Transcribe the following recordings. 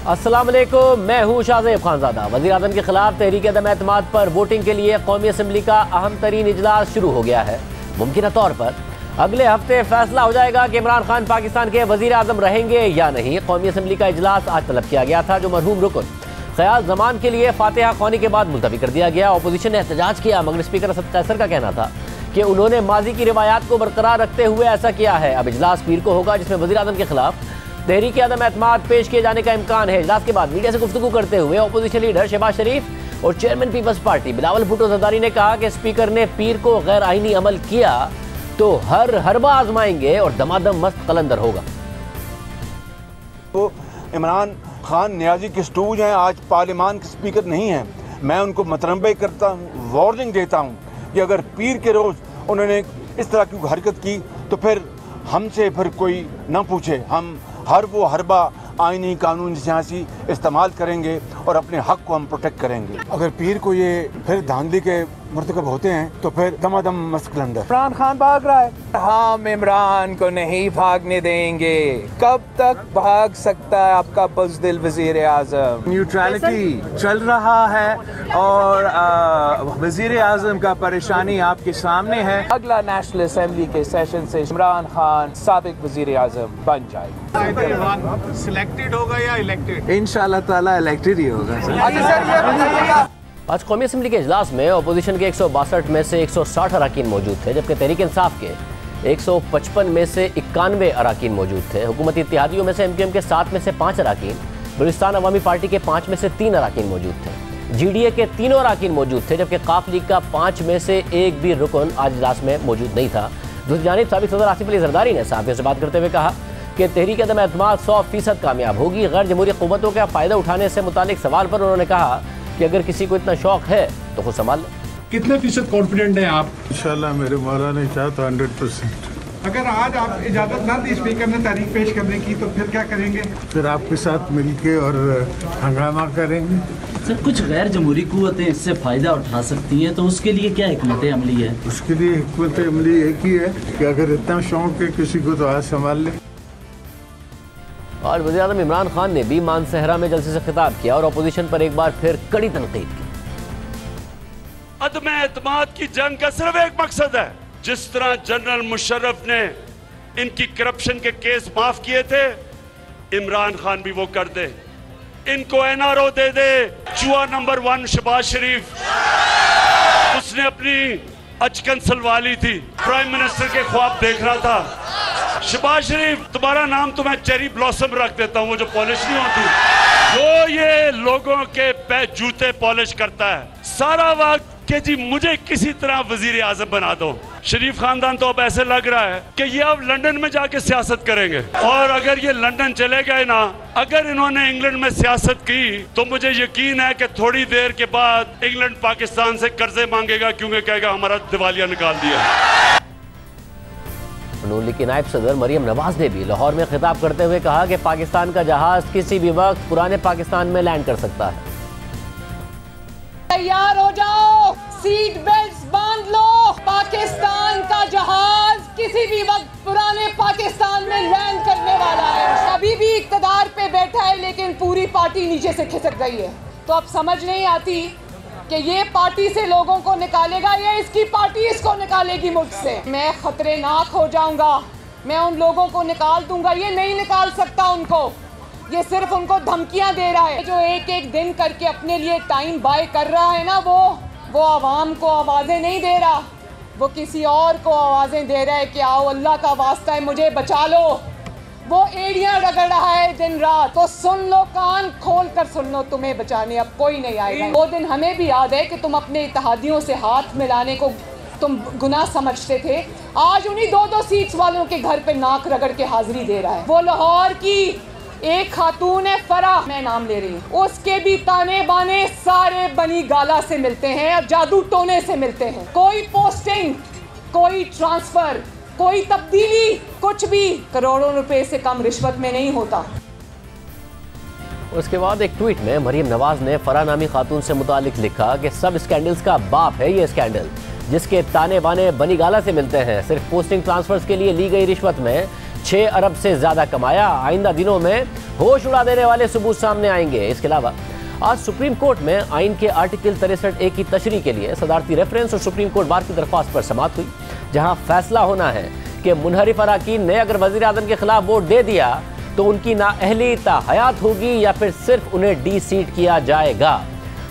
अस्सलाम वालेकुम, मैं हूँ शाहज़ेब खानज़ादा। वज़ीर आज़म के खिलाफ तहरीक अदम एतमाद पर वोटिंग के लिए कौमी असम्बली का अहम तरीन इजलास शुरू हो गया है। मुमकिन तौर पर अगले हफ्ते फैसला हो जाएगा कि इमरान खान पाकिस्तान के वज़ीर आज़म रहेंगे या नहीं। कौमी असम्बली का इजलास आज तलब किया गया था, जो मरहूम रुकन ख़याल ज़मान के लिए फातिहा ख़्वानी के बाद मुलतवी कर दिया गया। अपोजिशन ने एहतजाज किया, मगर स्पीकर असद कैसर का कहना था कि उन्होंने माजी की रिवायात को बरकरार रखते हुए ऐसा किया है। अब इजलास पीर को होगा, जिसमें वज़ीर आज़म के खिलाफ तहरीक अदम एतमाद पेश किए जाने का इम्कान है। इजलास के बाद मीडिया से गुफ्तगू करते हुए अपोजिशन लीडर शहबाज शरीफ और chairman Peoples Party Bilawal Bhutto Zardari ने कहा कि स्पीकर ने पीर को गैर आईनी अमल किया तो हर हरबा आजमाएंगे और दमादम मस्त कलंदर होगा। तो इमरान खान न्याजी के स्टूज हैं, आज पार्लियामान के स्पीकर नहीं हैं। मैं उनको मतनबे करता हूँ, वार्निंग देता हूँ कि अगर पीर के रोज़ उन्होंने इस तरह की हरकत की तो फिर हमसे फिर कोई ना पूछे। हम हर वो हरबा आईनी कानून सियासी इस्तेमाल करेंगे और अपने हक को हम प्रोटेक्ट करेंगे। अगर पीर को ये फिर धांधली के मुर्तकब होते हैं तो फिर दमादम मस्त कलंदर। इमरान खान भाग रहा है, हम इमरान को नहीं भागने देंगे। कब तक भाग सकता है आपका बुज़दिल वज़ीर आज़म? न्यूट्रलिटी चल रहा है और वज़ीर आज़म का परेशानी आपके सामने है। अगला नेशनल असेंबली के सेशन से इमरान खान साबिक वज़ीर आज़म बन जाएगा। सिलेक्टेड होगा या इलेक्टेड? इंशाल्लाह ताला इलेक्टेड ही होगा। आज कौमी असम्बली के इजलास में अपोजिशन के 162 में से 160 अराकीन मौजूद थे, जबकि तहरीक इंसाफ के 155 में से 91 अराकीन मौजूद थे। हुकूमती इत्तेहादियों में से MQM के 7 में से 5 अराकीन, बलूचिस्तान अवामी पार्टी के 5 में से 3 अराकीन मौजूद थे। GDA के 3 अराकीन मौजूद थे, जबकि काफ लीग का 5 में से 1 भी रुकन आज इजलास में मौजूद नहीं था। दूसरी जानिब साबिक सदर आसिफ अली जरदारी ने सहाफ़ियों से बात करते हुए कहा कि तहरीक अदम एतमाद 100% कामयाब होगी। गैर जमहूरी क़ुव्वतों का फ़ायदा उठाने से मुतालिक सवाल पर उन्होंने कहा कि अगर किसी को इतना शौक है तो खुद संभाल लो। कितने फीसद कॉन्फिडेंट हैं आप? इंशाल्लाह मेरे मौला ने चाहा तो 100%। अगर आज आप इजाज़त ना दी स्पीकर ने तारीख पेश करने की तो फिर क्या करेंगे? फिर आपके साथ मिलके और हंगामा करेंगे। सर, कुछ गैर जमहूरी कुव्वतें इससे फ़ायदा उठा सकती हैं, तो उसके लिए क्या हिकमत अमली है? उसके लिए हिकमत अमली एक ही है कि अगर इतना शौक है किसी को तो आज संभाल ले। और वज़ीर आज़म इमरान खान ने भी मानसहरा में जलसे से खिताब किया और अपोजिशन पर एक बार फिर कड़ी तनकीद की। अदम एतमाद की जंग का सिर्फ एक मकसद है, जिस तरह जनरल मुशर्रफ ने इनकी करप्शन के केस माफ किए थे, इमरान खान भी वो कर दे। इनको NRO दे दे। चुहा नंबर 1 शहबाज शरीफ, उसने अपनी अचकन सलवाली थी, प्राइम मिनिस्टर के ख्वाब देख रहा था। शहबाज शरीफ, तुम्हारा नाम तो मैं चेरी ब्लॉसम रख देता हूँ, वो जो पॉलिश नहीं होती, वो ये लोगों के पैर जूते पॉलिश करता है सारा वक्त कि जी मुझे किसी तरह वजीर आजम बना दो। शरीफ खानदान तो अब ऐसे लग रहा है कि ये अब लंदन में जाके सियासत करेंगे, और अगर ये लंदन चले गए ना, अगर इन्होंने इंग्लैंड में सियासत की तो मुझे यकीन है कि थोड़ी देर के बाद इंग्लैंड पाकिस्तान से कर्जे मांगेगा, क्योंकि कहेगा हमारा दिवालिया निकाल दिया। नून लीग की नायब सदर मरियम नवाज ने भी लाहौर में खिताब करते हुए कहा कि पाकिस्तान का जहाज किसी भी वक्त पुराने पाकिस्तान में लैंड कर सकता है। तैयार हो जाओ, सीट बेल्ट बांध लो, पाकिस्तान का जहाज किसी भी वक्त पुराने पाकिस्तान में लैंड करने वाला है। अभी भी इक्तदार पे बैठा है, लेकिन पूरी पार्टी नीचे से खिसक गई है। तो अब समझ नहीं आती कि ये पार्टी से लोगों को निकालेगा या इसकी पार्टी इसको निकालेगी मुल्क से। मैं खतरनाक हो जाऊंगा, मैं उन लोगों को निकाल दूंगा। ये नहीं निकाल सकता उनको, ये सिर्फ उनको धमकियां दे रहा है। जो एक एक दिन करके अपने लिए टाइम बाय कर रहा है ना, वो आवाम को आवाज़ें नहीं दे रहा, वो किसी और को आवाज़ें दे रहा है कि आओ अल्लाह का वास्ता है मुझे बचा लो। वो एड़ियां रगड़ रहा है दिन रात। तो सुन लो, कान खोल कर सुन लो, तुम्हें बचाने अब कोई नहीं आएगा। वो दिन हमें भी याद है कि तुम अपने इत्तेहादियों से हाथ मिलाने को तुम गुनाह समझते थे। आज उन्हीं 2-2 सीट्स वालों के घर पे नाक रगड़ के हाजिरी दे रहा है। वो लाहौर की एक खातून है फराह, मैं नाम ले रही हूँ, उसके भी ताने बाने सारे बनी गाला से मिलते हैं और जादू टोने से मिलते हैं। कोई पोस्टिंग, कोई ट्रांसफर, कोई तब्दीली, कुछ भी करोड़ों रुपए से कम रिश्वत में नहीं होता। उसके बाद एक ट्वीट में मरियम नवाज ने फराह नामी खातून से मुतालिक लिखा कि सब स्कैंडल्स का बाप है ये स्कैंडल, जिसके ताने बाने बनी गाला से मिलते हैं। सिर्फ पोस्टिंग ट्रांसफर्स के लिए ली गई रिश्वत में 6 अरब से ज्यादा कमाया। आइंदा दिनों में होश उड़ा देने वाले सबूत सामने आएंगे। इसके अलावा आज सुप्रीम कोर्ट में आइन के आर्टिकल 63A की तशरीह के लिए सदारती रेफरेंस और सुप्रीम कोर्ट बार की दरख्वास्त पर समाअत हुई, जहां फैसला होना है कि मुनहरिफ अराकीन ने अगर वजीर आजम के खिलाफ वोट दे दिया तो उनकी नाअहली हयात होगी या फिर सिर्फ उन्हें डी सीट किया जाएगा।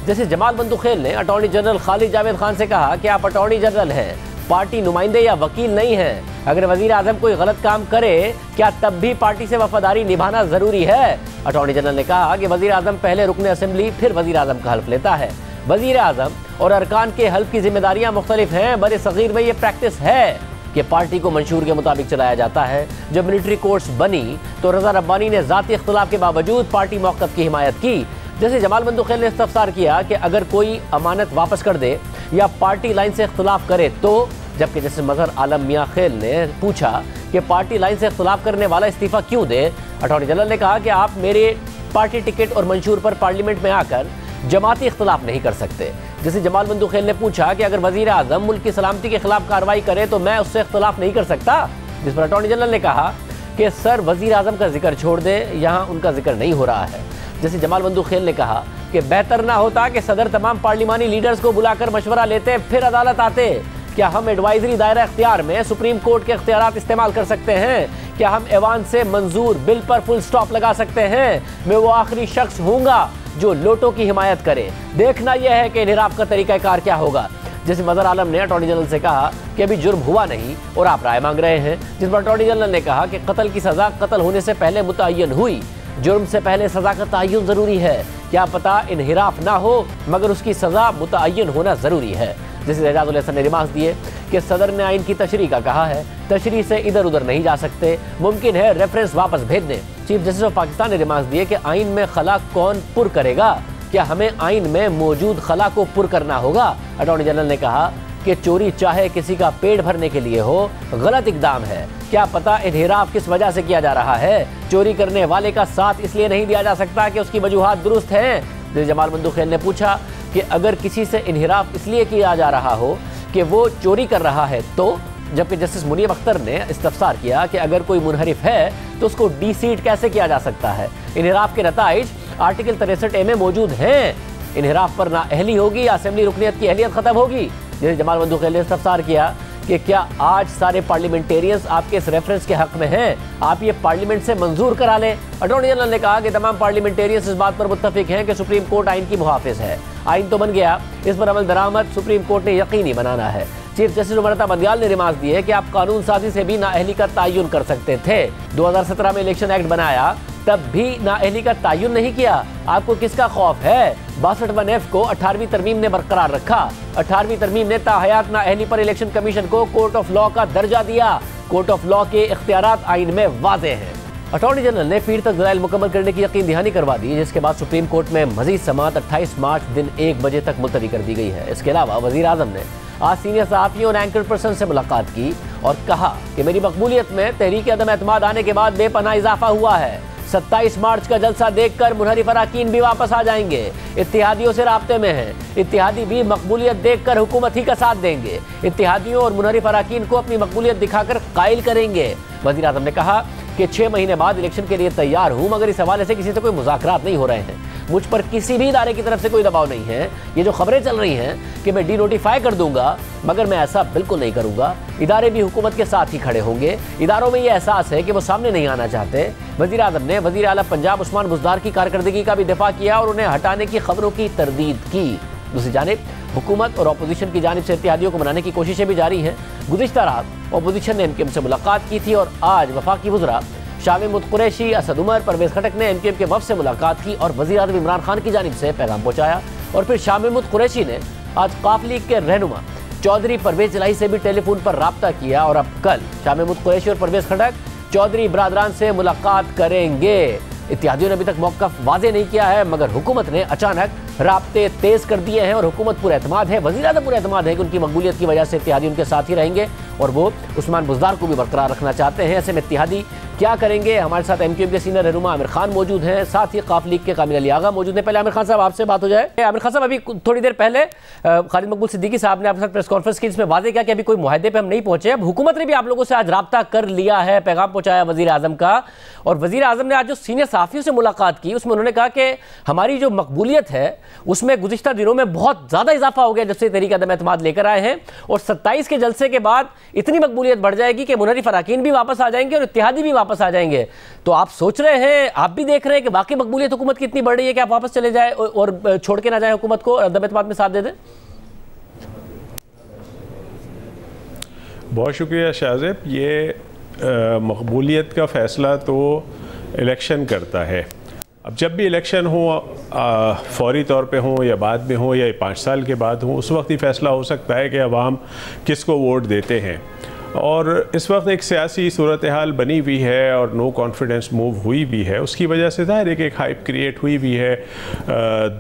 जैसे जमाल बंदूखेल ने अटॉर्नी जनरल खालिद जावेद खान से कहा कि आप अटॉर्नी जनरल हैं, पार्टी नुमाइंदे या वकील नहीं हैं। अगर वजीर आजम कोई गलत काम करे क्या तब भी पार्टी से वफादारी निभाना जरूरी है? अटॉर्नी जनरल ने कहा कि वजीर आजम पहले रुकने असेंबली फिर वजीर आजम का हल्फ लेता है। वजीर आजम और अरकान के हल्फ की जिम्मेदारियां मुख्तलिफ हैं। बड़े सगीर में ये प्रैक्टिस है कि पार्टी को मंशूर के मुताबिक चलाया जाता है। जब मिलिट्री कोर्ट्स बनी तो रजा रब्बानी ने जाती इख्तिलाफ के बावजूद पार्टी मौक़िफ़ की हिमायत की। जैसे जमाल बंदूखेल ने इस्तफसार किया कि अगर कोई अमानत वापस कर दे या पार्टी लाइन से इख्तिलाफ करे तो, जबकि जैसे मजहर आलम मियाँ खेल ने पूछा कि पार्टी लाइन से इख्तिलाफ करने वाला इस्तीफा क्यों दे। अटॉर्नी जनरल ने कहा कि आप मेरे पार्टी टिकट और मंशूर पर पार्लियामेंट में आकर जमाती इख्तिलाफ नहीं कर सकते। जैसे जमाल बंदूखेल ने पूछा कि अगर वजीर आजम मुल्क की सलामती के खिलाफ कार्रवाई करे तो मैं उससे इख्तिलाफ नहीं कर सकता, जिस पर अटॉर्नी जनरल ने कहा कि सर वजीर आजम का जिक्र छोड़ दे, यहाँ उनका जिक्र नहीं हो रहा है। जैसे जमाल बंदूखेल ने कहा कि बेहतर ना होता कि सदर तमाम पार्लिमानी लीडर्स को बुलाकर मशवरा लेते फिर अदालत आते। क्या हम एडवाइजरी दायरा इख्तियार में सुप्रीम कोर्ट के इख्तियारात इस्तेमाल कर सकते हैं? क्या हम ऐवान से मंजूर बिल पर फुल स्टॉप लगा सकते हैं? मैं वो आखिरी शख्स हूँगा जो लोटों की हिमायत करे। देखना यह है कि इन्हिराफ का तरीक़ाकार क्या होगा। जैसे मजहर आलम ने अटॉर्नी जनरल से कहा कि अभी जुर्म हुआ नहीं और आप राय मांग रहे हैं, जिस पर अटॉर्नी जनरल ने कहा कि कत्ल की सज़ा कत्ल होने से पहले मुतय्यन हुई, जुर्म से पहले सज़ा का तयन ज़रूरी है। क्या पता इन्हिराफ ना हो मगर उसकी सज़ा मुतय्यन होना ज़रूरी है। जैसे एजाजुल हसन ने रिमार्क्स दिए कि सदर ने आइन की तशरीह का कहा है, तशरीह से इधर उधर नहीं जा सकते, मुमकिन है रेफरेंस वापस भेज दें। चीफ जस्टिस ऑफ पाकिस्तान ने रिमार्क्स दिए कि आइन में खला कौन पुर करेगा? क्या हमें आइन में मौजूद खला को पुर करना होगा? अटॉर्नी जनरल ने कहा कि चोरी चाहे किसी का पेट भरने के लिए हो, गलत इकदाम है। क्या पता इन्हिराफ किस वजह से किया जा रहा है? चोरी करने वाले का साथ इसलिए नहीं दिया जा सकता कि उसकी वजूहात दुरुस्त हैं। जमाल बंदूखेल ने पूछा कि अगर किसी से इन्हिराफ इसलिए किया जा रहा हो कि वो चोरी कर रहा है तो, जबकि जस्टिस मुनीब अख्तर ने इस्तफसार किया कि अगर कोई मुनहरिफ है तो उसको डी सीट कैसे किया जा सकता है? इन्हिराफ के नताइज आर्टिकल 63A में मौजूद हैं। इन्हिराफ पर नाअहली होगी या असेंबली रुकनियत की अहलियत खत्म होगी। जैसे जमाल बंदूखेल ने इस्तफसार किया कि क्या आज सारे पार्लियामेंटेरियंस आपके इस रेफरेंस के हक में हैं? आप ये पार्लियामेंट से मंजूर करा लें। अटॉर्नी जनरल ने कहा कि तमाम पार्लियामेंटेरियंस इस बात पर मुत्तफिक हैं कि सुप्रीम कोर्ट आइन की मुहाफिज है। आइन तो बन गया, इस पर अमल दरामद सुप्रीम कोर्ट ने यकीनी बनाना है। चीफ जस्टिस उमर बंदियाल ने रिमार्क दिए कि आप कानून साजी से भी नाअहली का तयन कर सकते थे। 2017 में इलेक्शन एक्ट बनाया तब भी नाअहली का तयन नहीं किया। आपको किसका खौफ है? 62F को 18वीं तरमीम ने बरकरार रखा। 18वीं तरमीम ने ताहयात नाअहली पर इलेक्शन कमीशन को कोर्ट ऑफ लॉ का दर्जा दिया। कोर्ट ऑफ लॉ के इख्तियारात आइन में वाज़े हैं। अटॉर्नी जनरल ने पीर तक दलाइल मुकम्मल करने की यकीन दहानी करवा दी, जिसके बाद सुप्रीम कोर्ट में मजीद समाअत 28 मार्च दिन 1 बजे तक मुलतवी कर दी गई है। इसके अलावा वजीर आजम ने आज सीनियर सहाफ़ियों और एंकर पर्सन से मुलाकात की और कहा कि मेरी मकबूलियत में तहरीक अदम एतमाद आने के बाद बेपनाह इजाफा हुआ है। 27 मार्च का जलसा देखकर मुनहरिफ अराकीन भी वापस आ जाएंगे। इत्तिहादियों से राब्ते में हैं। इत्तिहादी भी मकबूलियत देखकर हुकूमत ही का साथ देंगे। इत्तिहादियों और मुनहरिफ अराकीन को अपनी मकबूलियत दिखाकर कायल करेंगे। वज़ीर आज़म ने कहा कि 6 महीने बाद इलेक्शन के लिए तैयार हूँ, मगर इस हवाले से किसी से कोई मुज़ाकरात नहीं हो रहे हैं। मुझ पर किसी भी इदारे की तरफ से कोई दबाव नहीं है। ये जो खबरें चल रही हैं कि मैं डी नोटिफाई कर दूंगा, मगर मैं ऐसा बिल्कुल नहीं करूंगा। इदारे भी हुकूमत के साथ ही खड़े होंगे। इदारों में ये एहसास है कि वो सामने नहीं आना चाहते। वज़ीर आज़म ने वज़ीर आला पंजाब उस्मान बुज़दार की कारकर्दगी का भी दिफा किया और उन्हें हटाने की खबरों की तरदीद की। दूसरी जानिब हुकूमत और अपोजिशन की जानिब से इत्तेहादियों को मनाने की कोशिशें भी जारी हैं। गुज़िश्ता रात अपोजिशन ने MKM से मुलाकात की थी और आज वफाकी वज़रा शाह महमूद कुरैशी, असद उमर, परवेज़ खटक ने MKM के वफ़द से मुलाकात की और वज़ीर आज़म इमरान खान की जानिब से पैगाम पहुँचाया। और फिर शाह महमूद कुरैशी ने आज काफ लीग के रहनुमा चौधरी परवेज़ इलाही से भी टेलीफोन पर राब्ता किया और अब कल शाह महमूद कुरैशी और परवेज़ खटक चौधरी बरादरान से मुलाकात करेंगे। इत्तेहादियों ने अभी तक मौक़िफ़ वाज़े नहीं किया है, मगर हुकूमत ने अचानक राब्ते तेज़ कर दिए हैं और हुकूमत पुरएतमाद है, वज़ीर आज़म पुरएतमाद है कि उनकी मकबूलियत की वजह से इत्तेहादी उनके साथ ही रहेंगे और वो उस्मान बुज़दार को भी बरकरार रखना चाहते हैं। ऐसे में इत्तेहादी क्या करेंगे? हमारे साथ MQM के सीनियर रहनुमा आमिर खान मौजूद हैं, साथ ही काफ लीग के कामिल अली आगा मौजूद हैं। पहले आमिर खान साहब आपसे बात हो जाए। आमिर खान साहब, अभी थोड़ी देर पहले खालिद मकबूल सिद्दीकी साहब ने आपके साथ प्रेस कॉन्फ्रेंस की, इसमें वादे किया कि अभी कोई मुआहदे पे हम नहीं पहुंचे। अब हुकूमत ने भी आप लोगों से आज राब्ता कर लिया है, पैगाम पहुंचाया वजीर आजम का, और वजीर आजम ने आज जो सीनियर सहाफ़ियों से मुलाकात की उसमें उन्होंने कहा कि हमारी जो मकबूलियत है उसमें गुज़िश्ता दिनों में बहुत ज़्यादा इजाफा हो गया जब से तहरीक अदम एतमाद लेकर आए हैं, और 27 के जलसे के बाद इतनी मकबूलियत बढ़ जाएगी कि मुनरिफ अरकान भी वापस आ जाएंगे और इत्तेहादी भी वापस आ जाएंगे। तो आप सोच रहे हैं, आप भी देख रहे हैं कि वाकई मकबूलियत हुकूमत की इतनी बढ़ रही है कि आप वापस चले जाए और छोड़ के ना जाए हुकूमत को, अदम एतमाद में साथ दे दें? बहुत शुक्रिया शाहज़ेब। ये मकबूलियत का फ़ैसला तो इलेक्शन करता है। अब जब भी इलेक्शन हो, फौरी तौर पे हो या बाद में हो या 5 साल के बाद हो, उस वक्त ही फ़ैसला हो सकता है कि अवाम किसको वोट देते हैं। और इस वक्त एक सियासी सूरत हाल बनी हुई है और नो कॉन्फिडेंस मूव हुई भी है। उसकी वजह से ज़ाहिर है कि एक हाइप क्रिएट हुई भी है,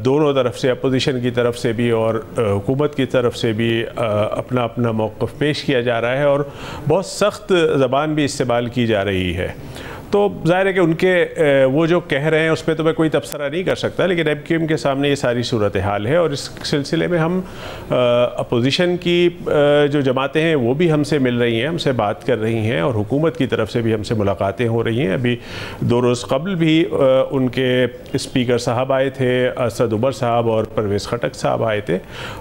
दोनों तरफ से, अपोजिशन की तरफ से भी और हुकूमत की तरफ से भी अपना अपना मौक़िफ़ पेश किया जा रहा है और बहुत सख्त ज़बान भी इस्तेमाल की जा रही है। तो ज़ाहिर है कि उनके वो जो कह रहे हैं उस पर तो मैं कोई तबसरा नहीं कर सकता, लेकिन MQM के सामने ये सारी सूरत हाल है और इस सिलसिले में हम अपोजिशन की जो जमातें हैं वो भी हमसे मिल रही हैं, हमसे बात कर रही हैं और हुकूमत की तरफ से भी हमसे मुलाकातें हो रही हैं। अभी 2 रोज़ कबल भी उनके स्पीकर साहब आए थे, असद उमर साहब और परवेज़ खटक साहब आए थे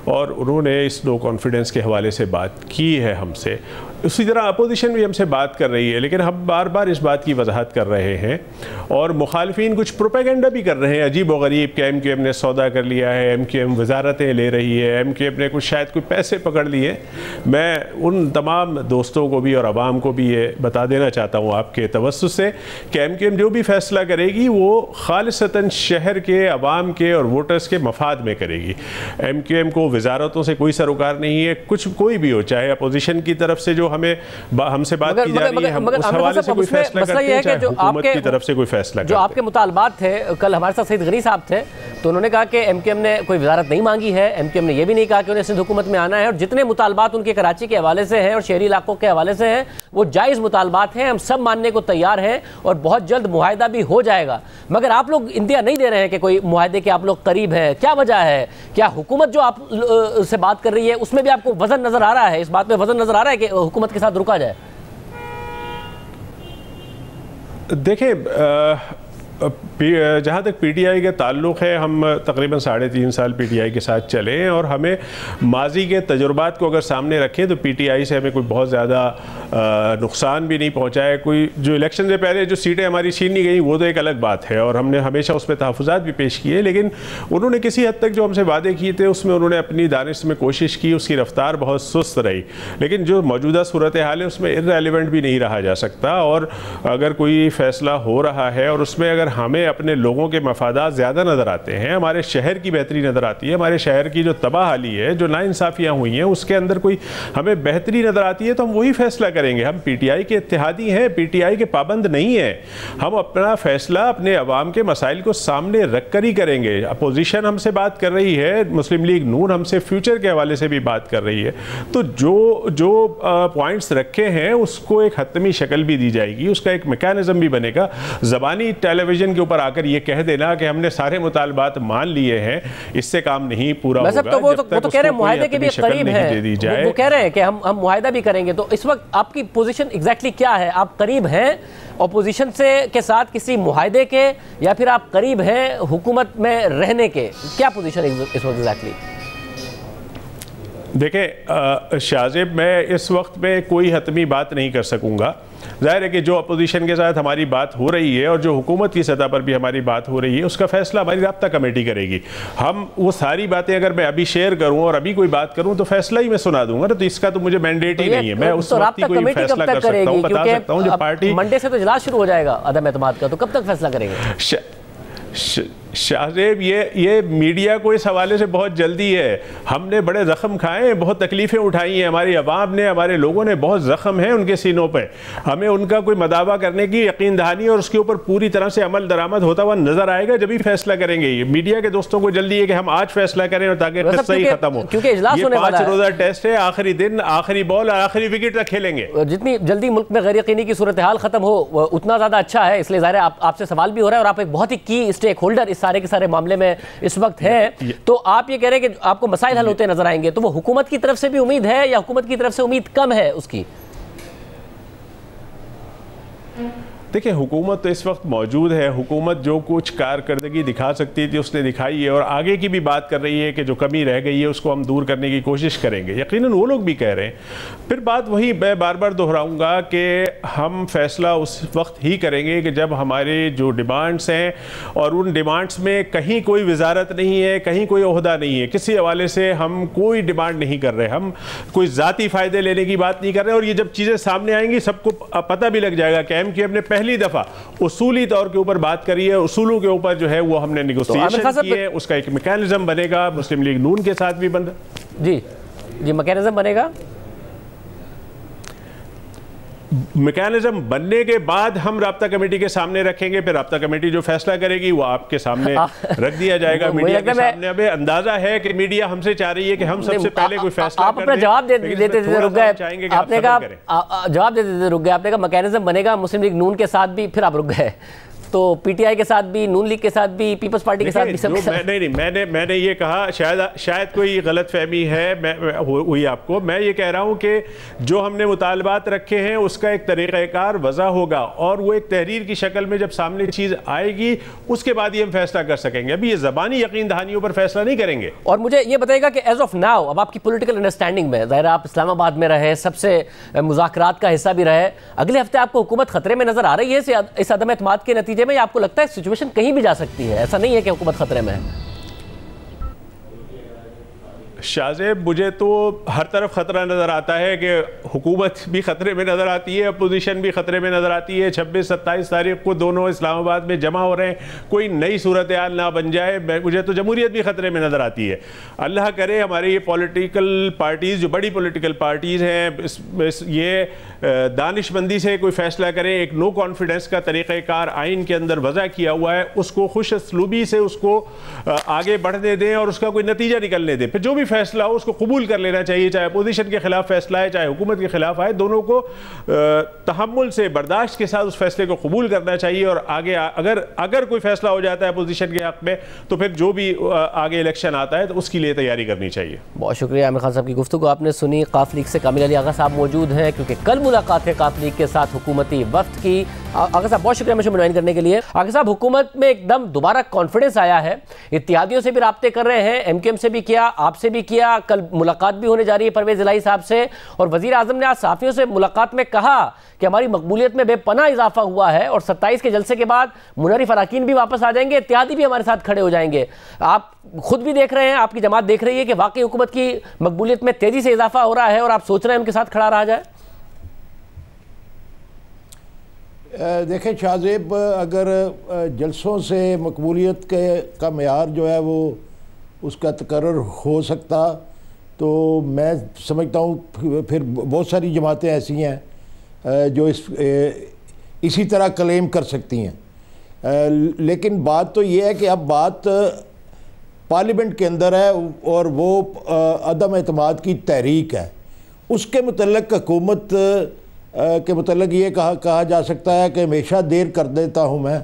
और उन्होंने इस नो कॉन्फिडेंस के हवाले से बात की है हमसे। उसी तरह अपोजिशन भी हमसे बात कर रही है, लेकिन हम बार बार इस बात की वजाहत कर रहे हैं और मुखालफीन कुछ प्रोपेगेंडा भी कर रहे हैं अजीब व गरीब कि MQM ने सौदा कर लिया है, MQM वजारतें ले रही है, MQM ने कुछ शायद कोई पैसे पकड़ लिए। मैं उन तमाम दोस्तों को भी और आवाम को भी ये बता देना चाहता हूँ आपके तवस्सुस से कि MQM जो भी फ़ैसला करेगी वो खालिसतन शहर के अवाम के और वोटर्स के मफाद में करेगी। MQM को वजारतों से कोई सरोकार नहीं है, कुछ कोई भी हो, चाहे अपोजिशन की तरफ से जो हमसे बात की जा रही है, हम उस हवाले से कोई फैसला करते हैं, चाहे हुकूमत की तरफ से कोई फैसला करते हैं। जो आपके मुतालबात थे, कल हमारे साथ सईद गनी साहब थे तो उन्होंने कहा कि MQM ने कोई वजारत नहीं मांगी है, MQM ने यह भी नहीं कहा कि उन्हें सिंध हुकूमत में आना है, और जितने मुतालबात उनके कराची के हवाले से हैं और शहरी इलाकों के हवाले से हैं वो जायज़ मुतालबात हैं, हम सब मानने को तैयार हैं और बहुत जल्द मुआहिदा भी हो जाएगा। मगर आप लोग इंदिया नहीं दे रहे हैं कि कोई मुआहिदे के आप लोग करीब है, क्या वजह है? क्या हुकूमत जो आप से बात कर रही है उसमें भी आपको वजन नजर आ रहा है, इस बात में वजन नजर आ रहा है कि हुकूमत के साथ रुका जाए? देखिए, जहाँ तक PTI के ताल्लुक़ है, हम तकरीबन 3.5 साल PTI के साथ चले हैं और हमें माजी के तजुर्बात को अगर सामने रखें तो PTI से हमें कोई बहुत ज़्यादा नुकसान भी नहीं पहुँचा है। कोई जो इलेक्शन से पहले जो सीटें हमारी छीनी गई वो तो एक अलग बात है और हमने हमेशा उस पर तहफ़्फ़ुज़ात भी पेश किए, लेकिन उन्होंने किसी हद तक जो हमसे वादे किए थे उसमें उन्होंने अपनी दानिश में कोशिश की, उसकी रफ्तार बहुत सुस्त रही, लेकिन जो मौजूदा सूरत हाल है उसमें इर्रेलेवेंट भी नहीं रहा जा सकता। और अगर कोई फ़ैसला हो रहा है और उसमें अगर हमें अपने लोगों के मफादात ज़्यादा नज़र आते हैं, हमारे शहर की बेहतरी नज़र आती है, हमारे शहर की जो तबाहाली है, जो नाइंसाफ़ियाँ हुई हैं उसके अंदर कोई हमें बेहतरी नज़र आती है तो हम वही फ़ैसला करेंगे। हम PTI के इत्तेहादी हैं, PTI के पाबंद नहीं हैं, हम अपना फ़ैसला अपने अवाम के मसाइल को सामने रख कर ही करेंगे। अपोजिशन हमसे बात कर रही है, मुस्लिम लीग नून हमसे फ्यूचर के हवाले से भी बात कर रही है, तो जो पॉइंट्स रखे हैं उसको एक हतमी शक्ल भी दी जाएगी, उसका एक मेकानिज़म भी बनेगा। ज़बानी टेलीविज़न के ऊपर आकर ये कह देना कि हमने सारे मुतालबात मान लिए हैं, इससे काम नहीं पूरा होगा। तो वो तो कह रहे हैं मुआहिदे के भी करीब है, वो कह रहे हैं कि हम मुआहिदा भी करेंगे। तो इस वक्त आपकी पोजीशन एग्जैक्टली क्या है? आप करीब हैं अपोजिशन से के साथ किसी मुआहिदे के, या फिर आप करीब हैं हुकूमत में रहने के? क्या पोजीशन इस वक्त एग्जैक्टली? देखें शाहज़ेब, मैं इस वक्त में कोई हतमी बात नहीं कर सकूँगा। ज़ाहिर है कि जो अपोजिशन के साथ हमारी बात हो रही है और जो हुकूमत की सतह पर भी हमारी बात हो रही है उसका फ़ैसला हमारी राब्ता कमेटी करेगी। हम वो सारी बातें अगर मैं अभी शेयर करूं और अभी कोई बात करूं तो फ़ैसला ही मैं सुना दूंगा ना, तो इसका तो मुझे मैंडेट ही नहीं है। मैं उस वक्त ही कोई फैसला कर सकता हूँ, बता सकता हूँ। जब पार्टी मंडे से तो इजलास शुरू हो जाएगा अदम एतमाद का, तो कब तक फैसला करेंगे? शाहजेब, ये मीडिया को इस हवाले से बहुत जल्दी है। हमने बड़े ज़ख्म खाए हैं, बहुत तकलीफ़ें उठाई हैं, हमारी अवाम ने, हमारे लोगों ने बहुत ज़ख्म है उनके सीनों पे। हमें उनका कोई मदावा करने की यकीन दहानी और उसके ऊपर पूरी तरह से अमल दरामद होता हुआ नजर आएगा जब भी फैसला करेंगे। ये मीडिया के दोस्तों को जल्दी है कि हम आज फैसला करें और ताकि किस्सा ही खत्म हो, क्योंकि इजलास होने वाला है। 5 रोज़ा टेस्ट है, आखिरी दिन, आखिरी बॉल और आखिरी विकेट तक खेलेंगे। जितनी जल्दी मुल्क में गैर यकीनी की सूरत हाल खत्म हो उतना ज़्यादा अच्छा है, इसलिए ज़ाहिर है आपसे सवाल भी हो रहा है और आप एक बहुत ही की स्टेक होल्डर इस सारे के सारे मामले में इस वक्त है। तो आप ये कह रहे हैं कि आपको मसाइल हल होते नजर आएंगे, तो वो हुकूमत की तरफ से भी उम्मीद है या हुकूमत की तरफ से उम्मीद कम है उसकी? देखिए, हुकूमत तो इस वक्त मौजूद है। हुकूमत जो कुछ कारकर्दगी दिखा सकती थी उसने दिखाई है और आगे की भी बात कर रही है कि जो कमी रह गई है उसको हम दूर करने की कोशिश करेंगे। यकीनन वो लोग भी कह रहे हैं। फिर बात वही मैं बार बार दोहराऊंगा कि हम फैसला उस वक्त ही करेंगे कि जब हमारे जो डिमांड्स हैं और उन डिमांड्स में कहीं कोई वजारत नहीं है, कहीं कोई ओहदा नहीं है, किसी हवाले से हम कोई डिमांड नहीं कर रहे, हम कोई ज़ाती फ़ायदे लेने की बात नहीं कर रहे। और ये जब चीज़ें सामने आएंगी सबको पता भी लग जाएगा कि MQM ने पहली दफा उसूली तौर के ऊपर बात करी है, उसूलों के ऊपर जो है वो हमने नेगोशिएशन की है, उसका एक मैकेनिज्म बनेगा। मुस्लिम लीग नून के साथ भी बन जी मैकेनिज्म बनेगा। मैकेनिज्म बनने के बाद हम राब्ता कमेटी के सामने रखेंगे, फिर राब्ता कमेटी जो फैसला करेगी वो आपके सामने रख दिया जाएगा मीडिया के सामने। अबे अंदाजा है कि मीडिया हमसे चाह रही है कि हम सबसे पहले कोई फैसला आप अपना जवाब देते रुक गए, आपने कहा जवाब देते रुक गए, आपने कहा मैकेनिज्म बनेगा मुस्लिम लीग नून के साथ भी, फिर आप रुक गए। तो PTI के साथ भी, नून लीग के साथ भी, पीपल्स पार्टी के साथ भी, सब नहीं, मैंने ये कहा, शायद कोई गलत फहमी है हुई आपको। मैं ये कह रहा हूँ कि जो हमने मुतालबात रखे हैं उसका एक तरीक़ाकार वज़ा होगा और वो एक तहरीर की शक्ल में जब सामने चीज़ आएगी उसके बाद ही हम फैसला कर सकेंगे। अभी ये ज़बानी यकीन दहानियों पर फैसला नहीं करेंगे। और मुझे ये बताइएगा कि एज ऑफ नाउ अब आपकी पॉलिटिकल अंडरस्टैंडिंग में, ज़ाहिर आप इस्लामाबाद में रहे, सबसे मुज़ाकरात का हिस्सा भी रहे, अगले हफ्ते आपको हुकूमत खतरे में नजर आ रही है इस अदम एतमाद के नतीजे में, आपको लगता है सिचुएशन कहीं भी जा सकती है? ऐसा नहीं है कि हुकूमत खतरे में है। शाहजेब, मुझे तो हर तरफ ख़तरा नज़र आता है कि हुकूमत भी ख़तरे में नज़र आती है, अपोजिशन भी ख़तरे में नज़र आती है। 26-27 तारीख को दोनों इस्लामाबाद में जमा हो रहे हैं, कोई नई सूरत हाल ना बन जाए। मुझे तो जमहूरियत भी ख़तरे में नज़र आती है। अल्लाह करे हमारे ये पॉलिटिकल पार्टीज़, जो बड़ी पॉलिटिकल पार्टीज़ हैं, ये दानिशमंदी से कोई फ़ैसला करें, एक नो कॉन्फिडेंस का तरीक़ाकार आइन के अंदर वज़ा किया हुआ है, उसको खुश असलूबी से उसको आगे बढ़ने दें और उसका कोई नतीजा निकलने दें। फिर जो भी फैसला हो उसको कबूल कर लेना चाहिए, चाहे अपोजिशन के खिलाफ फैसला है, चाहे हुकूमत के खिलाफ आए, दोनों को तहम्मुल से, बर्दाश्त के साथ उस फैसले को कबूल करना चाहिए। और आगे अगर कोई फैसला हो जाता है अपोजिशन के हक में तो फिर जो भी आगे इलेक्शन आता है तो उसके लिए तैयारी करनी चाहिए। बहुत शुक्रिया आमिर खान साहब की गुफ्तगू आपने सुनी। काफ लीग से कामिल अली आगा साहब मौजूद हैं क्योंकि कल मुलाकात है काफ लीग के साथ हुकूमती वफ्द की। आगा साहब बहुत शुक्रिया मुझे मुनवाइन करने के लिए। आगा साहब, हुकूमत में एकदम दोबारा कॉन्फिडेंस आया है, इत्तेहादियों से भी राब्ते कर रहे हैं, MQM से भी किया, आपसे भी किया, कल मुलाकात भी होने जा रही है परवेज इलाही साहब से, और वजीर आजम ने आज सहाफियों से मुलाकात में कहा कि हमारी मकबूलियत में बेपनाह इजाफा हुआ है और 27 के जलसे के बाद मुनर्रिफ अरकान भी वापस आ जाएंगे, इत्तेहादी भी हमारे साथ खड़े हो जाएंगे। आप खुद भी देख रहे हैं, आपकी जमात देख रही है कि वाकई हुकूमत की मकबूलियत में तेजी से इजाफा हो रहा है और आप सोच रहे हैं उनके साथ खड़ा रहा जाए? देखें शाहजेब, अगर जलसों से मकबूलियत का मेयार जो है वो उसका तकर्रर हो सकता तो मैं समझता हूँ फिर बहुत सारी जमातें ऐसी हैं जो इसी तरह क्लेम कर सकती हैं। लेकिन बात तो ये है कि अब बात पार्लियामेंट के अंदर है और वो अदम एतमाद की तहरीक है, उसके मुतल्लिक़ हुकूमत के मुतल्लिक़ ये कहा जा सकता है कि हमेशा देर कर देता हूँ मैं।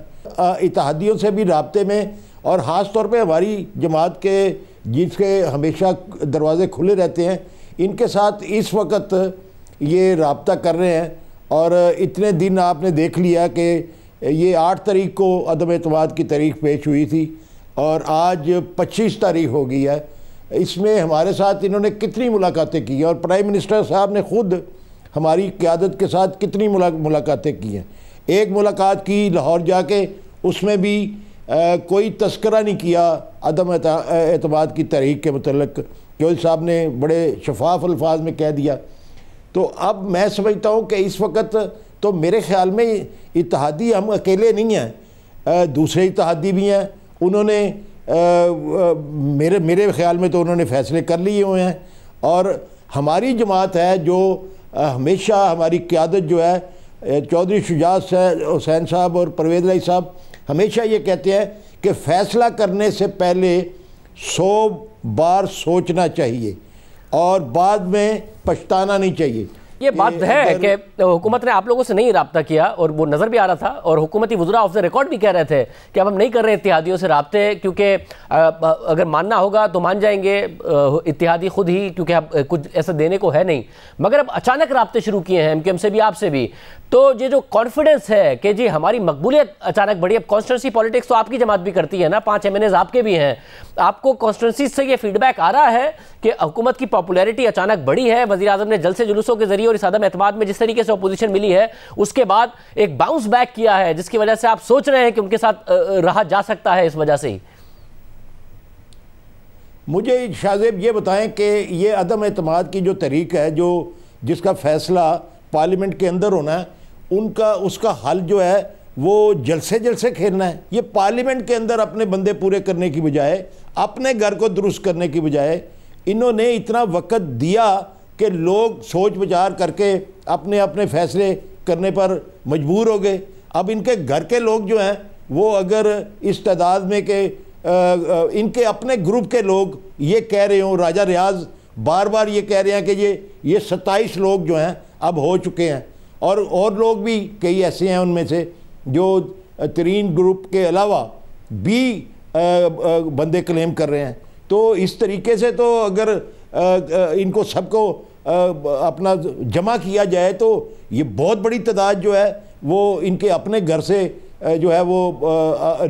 इत्तेहादियों से भी राब्ते में और ख़ास तौर पे हमारी जमात के जिसके हमेशा दरवाज़े खुले रहते हैं, इनके साथ इस वक्त ये राब्ता कर रहे हैं। और इतने दिन आपने देख लिया कि ये 8 तारीख को अदम एतमाद की तारीख पेश हुई थी और आज 25 तारीख हो गई है। इसमें हमारे साथ इन्होंने कितनी मुलाकातें की और प्राइम मिनिस्टर साहब ने ख़ुद हमारी क़यादत के साथ कितनी मुलाकातें की हैं। एक मुलाकात की लाहौर जाके, उसमें भी कोई तस्करा नहीं किया अदम एतमाद की तहरीक के मुतल्लिक़, जोल साहब ने बड़े शफाफ अल्फाज में कह दिया। तो अब मैं समझता हूँ कि इस वक्त तो मेरे ख़्याल में इत्तेहादी हम अकेले नहीं हैं, दूसरे इत्तेहादी भी हैं उन्होंने मेरे ख्याल में तो उन्होंने फ़ैसले कर लिए हुए हैं। और हमारी जमात है जो हमेशा हमारी क़यादत जो है चौधरी शुजात हुसैन साहब और परवेज़ इलाही साहब हमेशा ये कहते हैं कि फ़ैसला करने से पहले 100 बार सोचना चाहिए और बाद में पछताना नहीं चाहिए। ये बात है कि हुकूमत ने आप लोगों से नहीं राब्ता किया और वो नज़र भी आ रहा था, और हुकूमती वज़रा ऑफ द रिकॉर्ड भी कह रहे थे कि अब हम नहीं कर रहे इत्तेहादियों से राब्ते, क्योंकि अगर मानना होगा तो मान जाएंगे इत्तेहादी खुद ही, क्योंकि अब कुछ ऐसा देने को है नहीं। मगर अब अचानक राब्ते शुरू किए हैं MQM से भी, आपसे भी, तो ये जो कॉन्फिडेंस है कि जी हमारी मकबूलियत अचानक बढ़ी। अब कॉन्स्टिट्यूंसी पॉलिटिक्स तो आपकी जमात भी करती है ना, 5 MNAs आपके भी हैं, आपको कॉन्स्टिट्यूंसी से ये फीडबैक आ रहा है कि हुकूमत की पॉपुलैरिटी अचानक बढ़ी है, वज़ीर आज़म ने जलसे जुलूसों के जरिए और इस अदम एतमाद में जिस तरीके से अपोजिशन मिली है उसके बाद एक बाउंस बैक किया है, जिसकी वजह से आप सोच रहे हैं कि उनके साथ रहा जा सकता है इस वजह से ही? मुझे शाहजेब ये बताएं कि ये अदम एतमाद की जो तहरीक है, जो जिसका फ़ैसला पार्लियामेंट के अंदर होना है, उसका हल जो है वो जलसे खेलना है। ये पार्लियामेंट के अंदर अपने बंदे पूरे करने की बजाय, अपने घर को दुरुस्त करने की बजाय, इन्होंने इतना वक्त दिया कि लोग सोच विचार करके अपने अपने फैसले करने पर मजबूर हो गए। अब इनके घर के लोग जो हैं वो अगर इस तादाद में के इनके अपने ग्रुप के लोग ये कह रहे हों, राजा रियाज बार बार ये कह रहे हैं कि ये 27 लोग जो हैं अब हो चुके हैं, और लोग भी कई ऐसे हैं उनमें से जो तरीन ग्रुप के अलावा भी बंदे क्लेम कर रहे हैं। तो इस तरीके से तो अगर इनको सबको अपना जमा किया जाए तो ये बहुत बड़ी तादाद जो है वो इनके अपने घर से जो है वो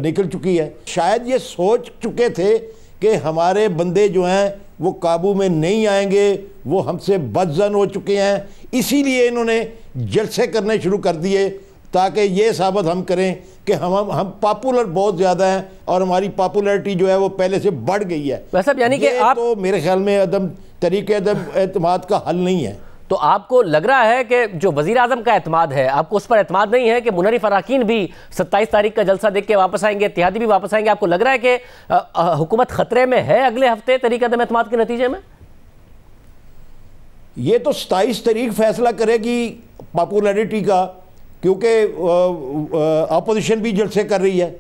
निकल चुकी है। शायद ये सोच चुके थे कि हमारे बंदे जो हैं वो काबू में नहीं आएंगे, वो हमसे बदजन हो चुके हैं, इसीलिए इन्होंने जलसे करने शुरू कर दिए ताकि ये साबित हम करें कि हम पॉपुलर बहुत ज़्यादा हैं और हमारी पॉपुलैरिटी जो है वो पहले से बढ़ गई है। वैसे यानी कि आप तो मेरे ख्याल में अदम एतमाद का हल नहीं है। तो आपको लग रहा है कि जो वज़ीर आज़म का एतमाद है, आपको उस पर एतमाद नहीं है कि मुनरिफ अराकीन भी 27 तारीख का जलसा देख के वापस आएंगे, इत्तेहादी भी वापस आएंगे? आपको लग रहा है कि हुकूमत खतरे में है अगले हफ्ते तरीक़े अदम एतमाद के नतीजे में? ये तो 27 तारीख फैसला करेगी पॉपुलैरिटी का, क्योंकि अपोजिशन भी जलसे कर रही है।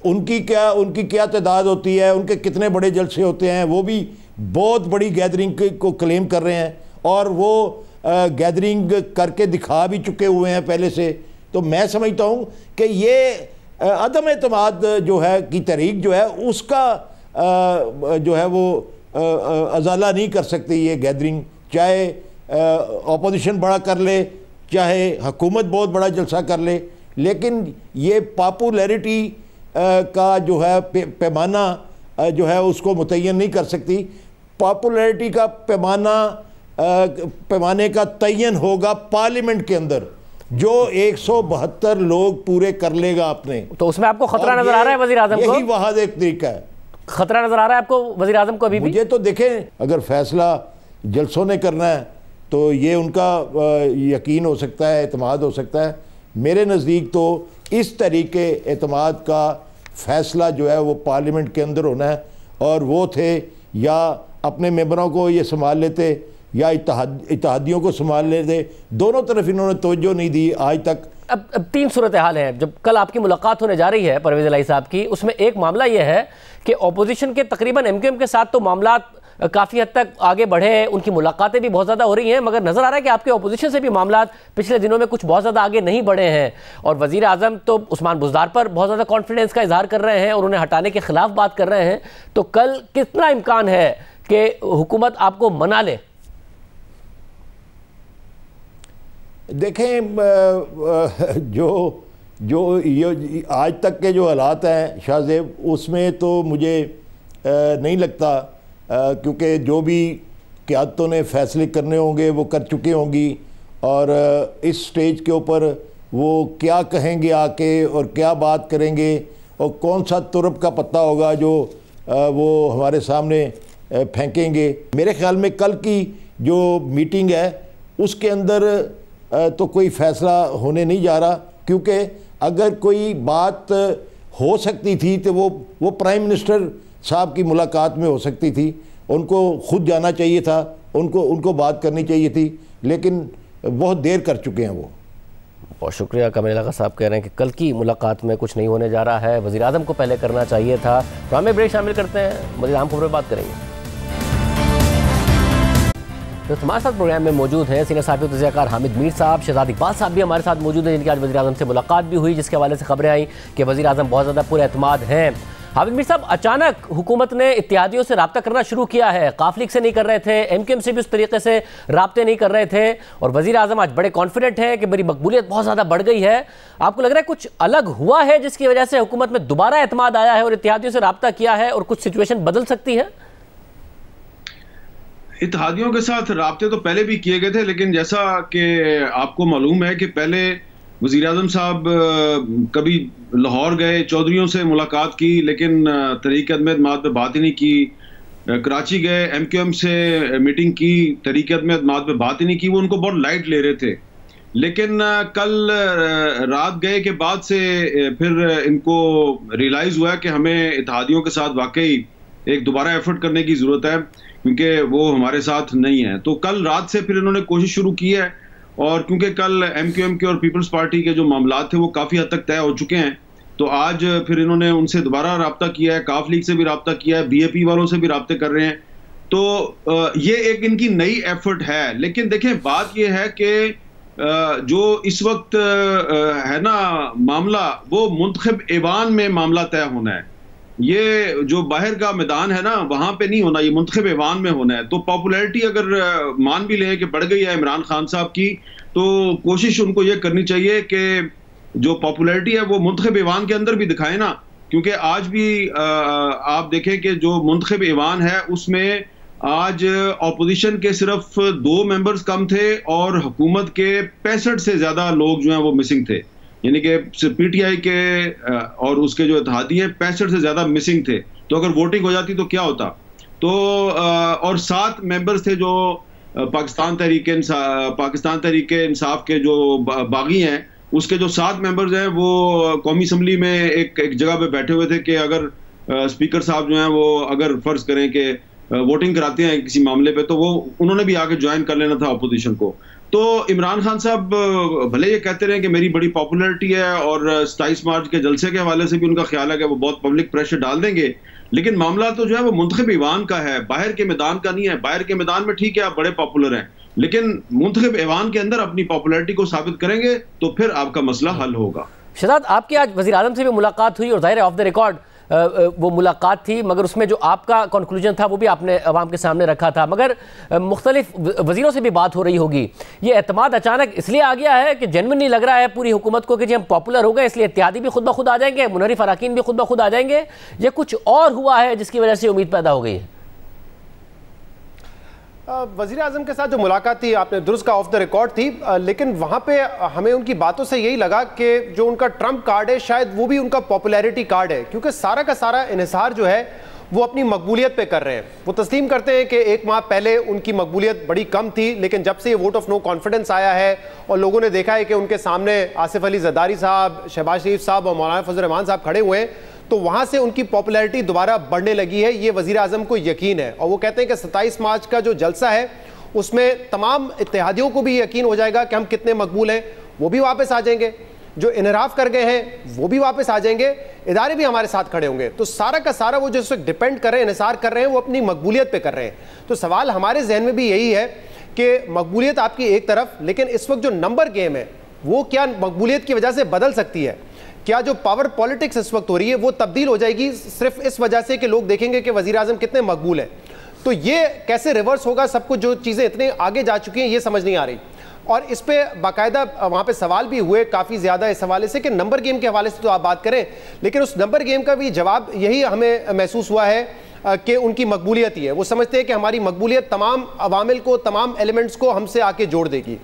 उनकी क्या तादाद होती है, उनके कितने बड़े जलसे होते हैं, वो भी बहुत बड़ी गैदरिंग को क्लेम कर रहे हैं और वो गैदरिंग करके दिखा भी चुके हुए हैं पहले से। तो मैं समझता हूँ कि ये अदम एतमाद जो है की तहरीक जो है उसका जो है वो अजाला नहीं कर सकती ये गैदरिंग, चाहे अपोजिशन बड़ा कर ले, चाहे हुकूमत बहुत बड़ा जलसा कर ले, लेकिन ये पॉपुलैरिटी का जो है पैमाना जो है उसको मुतय्यन नहीं कर सकती। पॉपुलैरिटी का पैमाने का तयन होगा पार्लियामेंट के अंदर, जो 172 लोग पूरे कर लेगा अपने। तो उसमें आपको खतरा नजर आ रहा है वज़ीर आज़म को? यही वहाँ एक तरीका है। खतरा नजर आ रहा है आपको वज़ीर आज़म को अभी भी? मुझे तो देखें, अगर फैसला जलसों ने करना है तो ये उनका यकीन हो सकता है, एतमाद हो सकता है। मेरे नज़दीक तो इस तरीके एतमाद का फ़ैसला जो है वो पार्लियामेंट के अंदर होना है, और वो थे या अपने मेंबरों को ये संभाल लेते या इत्तेहादियों को संभाल लेते। दोनों तरफ इन्होंने तवज्जो नहीं दी आज तक। अब 3 सूरत हाल हैं। जब कल आपकी मुलाकात होने जा रही है परवेज़ इलाही साहब की, उसमें एक मामला यह है कि अपोजिशन के तकरीबन MQM के साथ तो मामला काफ़ी हद तक आगे बढ़े हैं, उनकी मुलाकातें भी बहुत ज़्यादा हो रही हैं, मगर नज़र आ रहा है कि आपके अपोजिशन से भी मामला पिछले दिनों में कुछ बहुत ज़्यादा आगे नहीं बढ़े हैं। और वज़ीर आज़म तो उस्मान बुज़दार पर बहुत ज़्यादा कॉन्फिडेंस का इजहार कर रहे हैं और उन्हें हटाने के ख़िलाफ़ बात कर रहे हैं। तो कल कितना इम्कान है कि हुकूमत आपको मना ले? देखें, जो ये आज तक के जो हालात हैं शाहजेब, उसमें तो मुझे नहीं लगता, क्योंकि जो भी क़यादतों ने फ़ैसले करने होंगे वो कर चुकी होंगी, और इस स्टेज के ऊपर वो क्या कहेंगे आके और क्या बात करेंगे और कौन सा तुरब का पत्ता होगा जो वो हमारे सामने फेंकेंगे। मेरे ख़्याल में कल की जो मीटिंग है उसके अंदर तो कोई फ़ैसला होने नहीं जा रहा, क्योंकि अगर कोई बात हो सकती थी तो वो प्राइम मिनिस्टर साहब की मुलाकात में हो सकती थी, उनको खुद जाना चाहिए था, उनको बात करनी चाहिए थी, लेकिन बहुत देर कर चुके हैं वो। बहुत शुक्रिया। कमल लगा साहब कह रहे हैं कि कल की मुलाकात में कुछ नहीं होने जा रहा है, वज़ीर आज़म को पहले करना चाहिए था। तो हमें ब्रेक शामिल करते हैं, मज़ीद आम खबरों पर बात करेंगे। तो हमारे साथ प्रोग्राम में मौजूद हैं सीनियर साहब तज़कियाकार हामिद मीर साहब, शहजाद इकबाल साहब भी हमारे साथ मौजूद हैं, जिनकी आज वज़ीर आज़म से मुलाकात भी हुई, जिसके हवाले से खबरें आई कि वज़ीर आज़म बहुत ज़्यादा पुरएतमाद हैं। हामिद मीर साहब, अचानक हुकूमत ने इत्तेहादियों से रब्ता करना शुरू किया है, काफ लीग से नहीं कर रहे थे, MQM से भी उस तरीके से रब्ते नहीं कर रहे थे, और वज़ीर आज़म आज बड़े कॉन्फिडेंट हैं कि मेरी मकबूलियत बहुत ज़्यादा बढ़ गई है। आपको लग रहा है कुछ अलग हुआ है जिसकी वजह से हुकूमत में दोबारा एतमाद आया है और इत्तेहादियों से रब्ता किया है और कुछ सिचुएशन बदल सकती है? इत्तेहादियों के साथ राब्ते तो पहले भी किए गए थे, लेकिन जैसा कि आपको मालूम है कि पहले वज़ीर आज़म साहब कभी लाहौर गए, चौधरियों से मुलाकात की, लेकिन तहरीक अदम एतमाद पे बात ही नहीं की। कराची गए, MQM से मीटिंग की, तहरीक अदम एतमाद पे बात ही नहीं की, वो उनको बहुत लाइट ले रहे थे। लेकिन कल रात गए के बाद से फिर इनको रियलाइज़ हुआ कि हमें इत्तेहादियों के साथ वाकई एक दोबारा एफर्ट करने की ज़रूरत है, क्योंकि वो हमारे साथ नहीं है। तो कल रात से फिर इन्होंने कोशिश शुरू की है, और क्योंकि कल MQM के और पीपल्स पार्टी के जो मामला थे वो काफ़ी हद तक तय हो चुके हैं, तो आज फिर इन्होंने उनसे दोबारा रब्ता किया है, काफ लीग से भी रब्ता किया है, BAP वालों से भी रब्ते कर रहे हैं। तो ये एक इनकी नई एफर्ट है। लेकिन देखें, बात ये है कि जो इस वक्त है ना मामला, वो मुंतखब ऐवान में मामला तय होना है। ये जो बाहर का मैदान है ना, वहां पे नहीं होना, ये मुंतखब ऐवान में होना है। तो पॉपुलैरिटी अगर मान भी लें कि बढ़ गई है इमरान खान साहब की, तो कोशिश उनको ये करनी चाहिए कि जो पॉपुलैरिटी है वो मुंतखब ऐवान के अंदर भी दिखाए ना, क्योंकि आज भी आप देखें कि जो मुंतखब ऐवान है उसमें आज ऑपोजिशन के सिर्फ 2 मेंबर्स कम थे और हुकूमत के 65 से ज्यादा लोग जो हैं वो मिसिंग थे, यानी कि PTI के और उसके जो इत्तेहादी हैं 65 से ज्यादा मिसिंग थे। तो अगर वोटिंग हो जाती तो क्या होता? तो और 7 मेंबर्स थे जो पाकिस्तान तहरीक इंसाफ के जो बागी हैं, उसके जो 7 मेंबर्स हैं वो कौमी असम्बली में एक जगह पे बैठे हुए थे कि अगर स्पीकर साहब जो हैं वो अगर फर्ज करें कि वोटिंग कराते हैं किसी मामले पे, तो वो उन्होंने भी आके ज्वाइन कर लेना था अपोजिशन को। तो इमरान खान साहब भले ये कहते रहे कि मेरी बड़ी पॉपुलैरिटी है और 27 मार्च के जलसे के हवाले से भी उनका ख्याल है कि वो बहुत पब्लिक प्रेशर डाल देंगे, लेकिन मामला तो जो है वो मुंतखब ऐवान का है, बाहर के मैदान का नहीं है। बाहर के मैदान में ठीक है आप बड़े पॉपुलर हैं, लेकिन मुंतखब ऐवान के अंदर अपनी पॉपुलैरिटी को साबित करेंगे तो फिर आपका मसला हल होगा। शहजाद, आपकी आज वज़ीर आज़म से भी मुलाकात हुई और ज़ाहिर ऑफ द रिकॉर्ड वो मुलाकात थी, मगर उसमें जो आपका कंक्लूजन था वो भी आपने अवाम के सामने रखा था, मगर मुख्तलिफ वज़ीरों से भी बात हो रही होगी। ये एतमाद अचानक इसलिए आ गया है कि जेन्युइनली लग रहा है पूरी हुकूमत को कि जी हम पॉपुलर हो गए इसलिए इत्तेहादी भी खुद ब खुद आ जाएंगे, मुनहरिफ अराकीन भी खुद ब खुद आ जाएंगे, या कुछ और हुआ है जिसकी वजह से उम्मीद पैदा हो गई है? वज़ीर आज़म के साथ जो मुलाकात थी आपने दुरुस्त का ऑफ द रिकॉर्ड थी, लेकिन वहाँ पे हमें उनकी बातों से यही लगा कि जो उनका ट्रम्प कार्ड है शायद वो भी उनका पॉपुलैरिटी कार्ड है, क्योंकि सारा का सारा इन्हिसार जो है वो अपनी मकबूलियत पे कर रहे हैं। वो तस्लीम करते हैं कि 1 माह पहले उनकी मकबूलियत बड़ी कम थी, लेकिन जब से ये वोट ऑफ नो कॉन्फिडेंस आया है और लोगों ने देखा है कि उनके सामने आसिफ अली जरदारी साहब, शहबाज शरीफ साहब और मौलाना फजल रहमान साहब खड़े हुए हैं, तो वहां से उनकी पॉपुलैरिटी दोबारा बढ़ने लगी है। ये वज़ीर आज़म को यकीन है और वो कहते हैं कि 27 मार्च का जो जलसा है उसमें तमाम इत्तेहादियों को भी यकीन हो जाएगा कि हम कितने मकबूल हैं, वो भी वापस आ जाएंगे, जो इनहराफ कर गए हैं वो भी वापस आ जाएंगे, इदारे भी हमारे साथ खड़े होंगे। तो सारा का सारा वो जो इस वक्त डिपेंड कर रहे हैं, इन्हिसार कर रहे हैं, वो अपनी मकबूलियत पे कर रहे हैं। तो सवाल हमारे जहन में भी यही है कि मकबूलियत आपकी एक तरफ, लेकिन इस वक्त जो नंबर गेम है वो क्या मकबूलियत की वजह से बदल सकती है? क्या जो पावर पॉलिटिक्स इस वक्त हो रही है वो तब्दील हो जाएगी सिर्फ इस वजह से कि लोग देखेंगे कि वज़ीर आज़म कितने मकबूल हैं? तो ये कैसे रिवर्स होगा? सब कुछ जो चीज़ें इतनी आगे जा चुकी हैं ये समझ नहीं आ रही। और इस पे बाकायदा वहाँ पे सवाल भी हुए काफ़ी ज़्यादा इस हवाले से कि नंबर गेम के हवाले से तो आप बात करें, लेकिन उस नंबर गेम का भी जवाब यही हमें महसूस हुआ है कि उनकी मकबूलियत ही है। वो समझते हैं कि हमारी मकबूलियत तमाम अवामिल को, तमाम एलिमेंट्स को हमसे आके जोड़ देगी।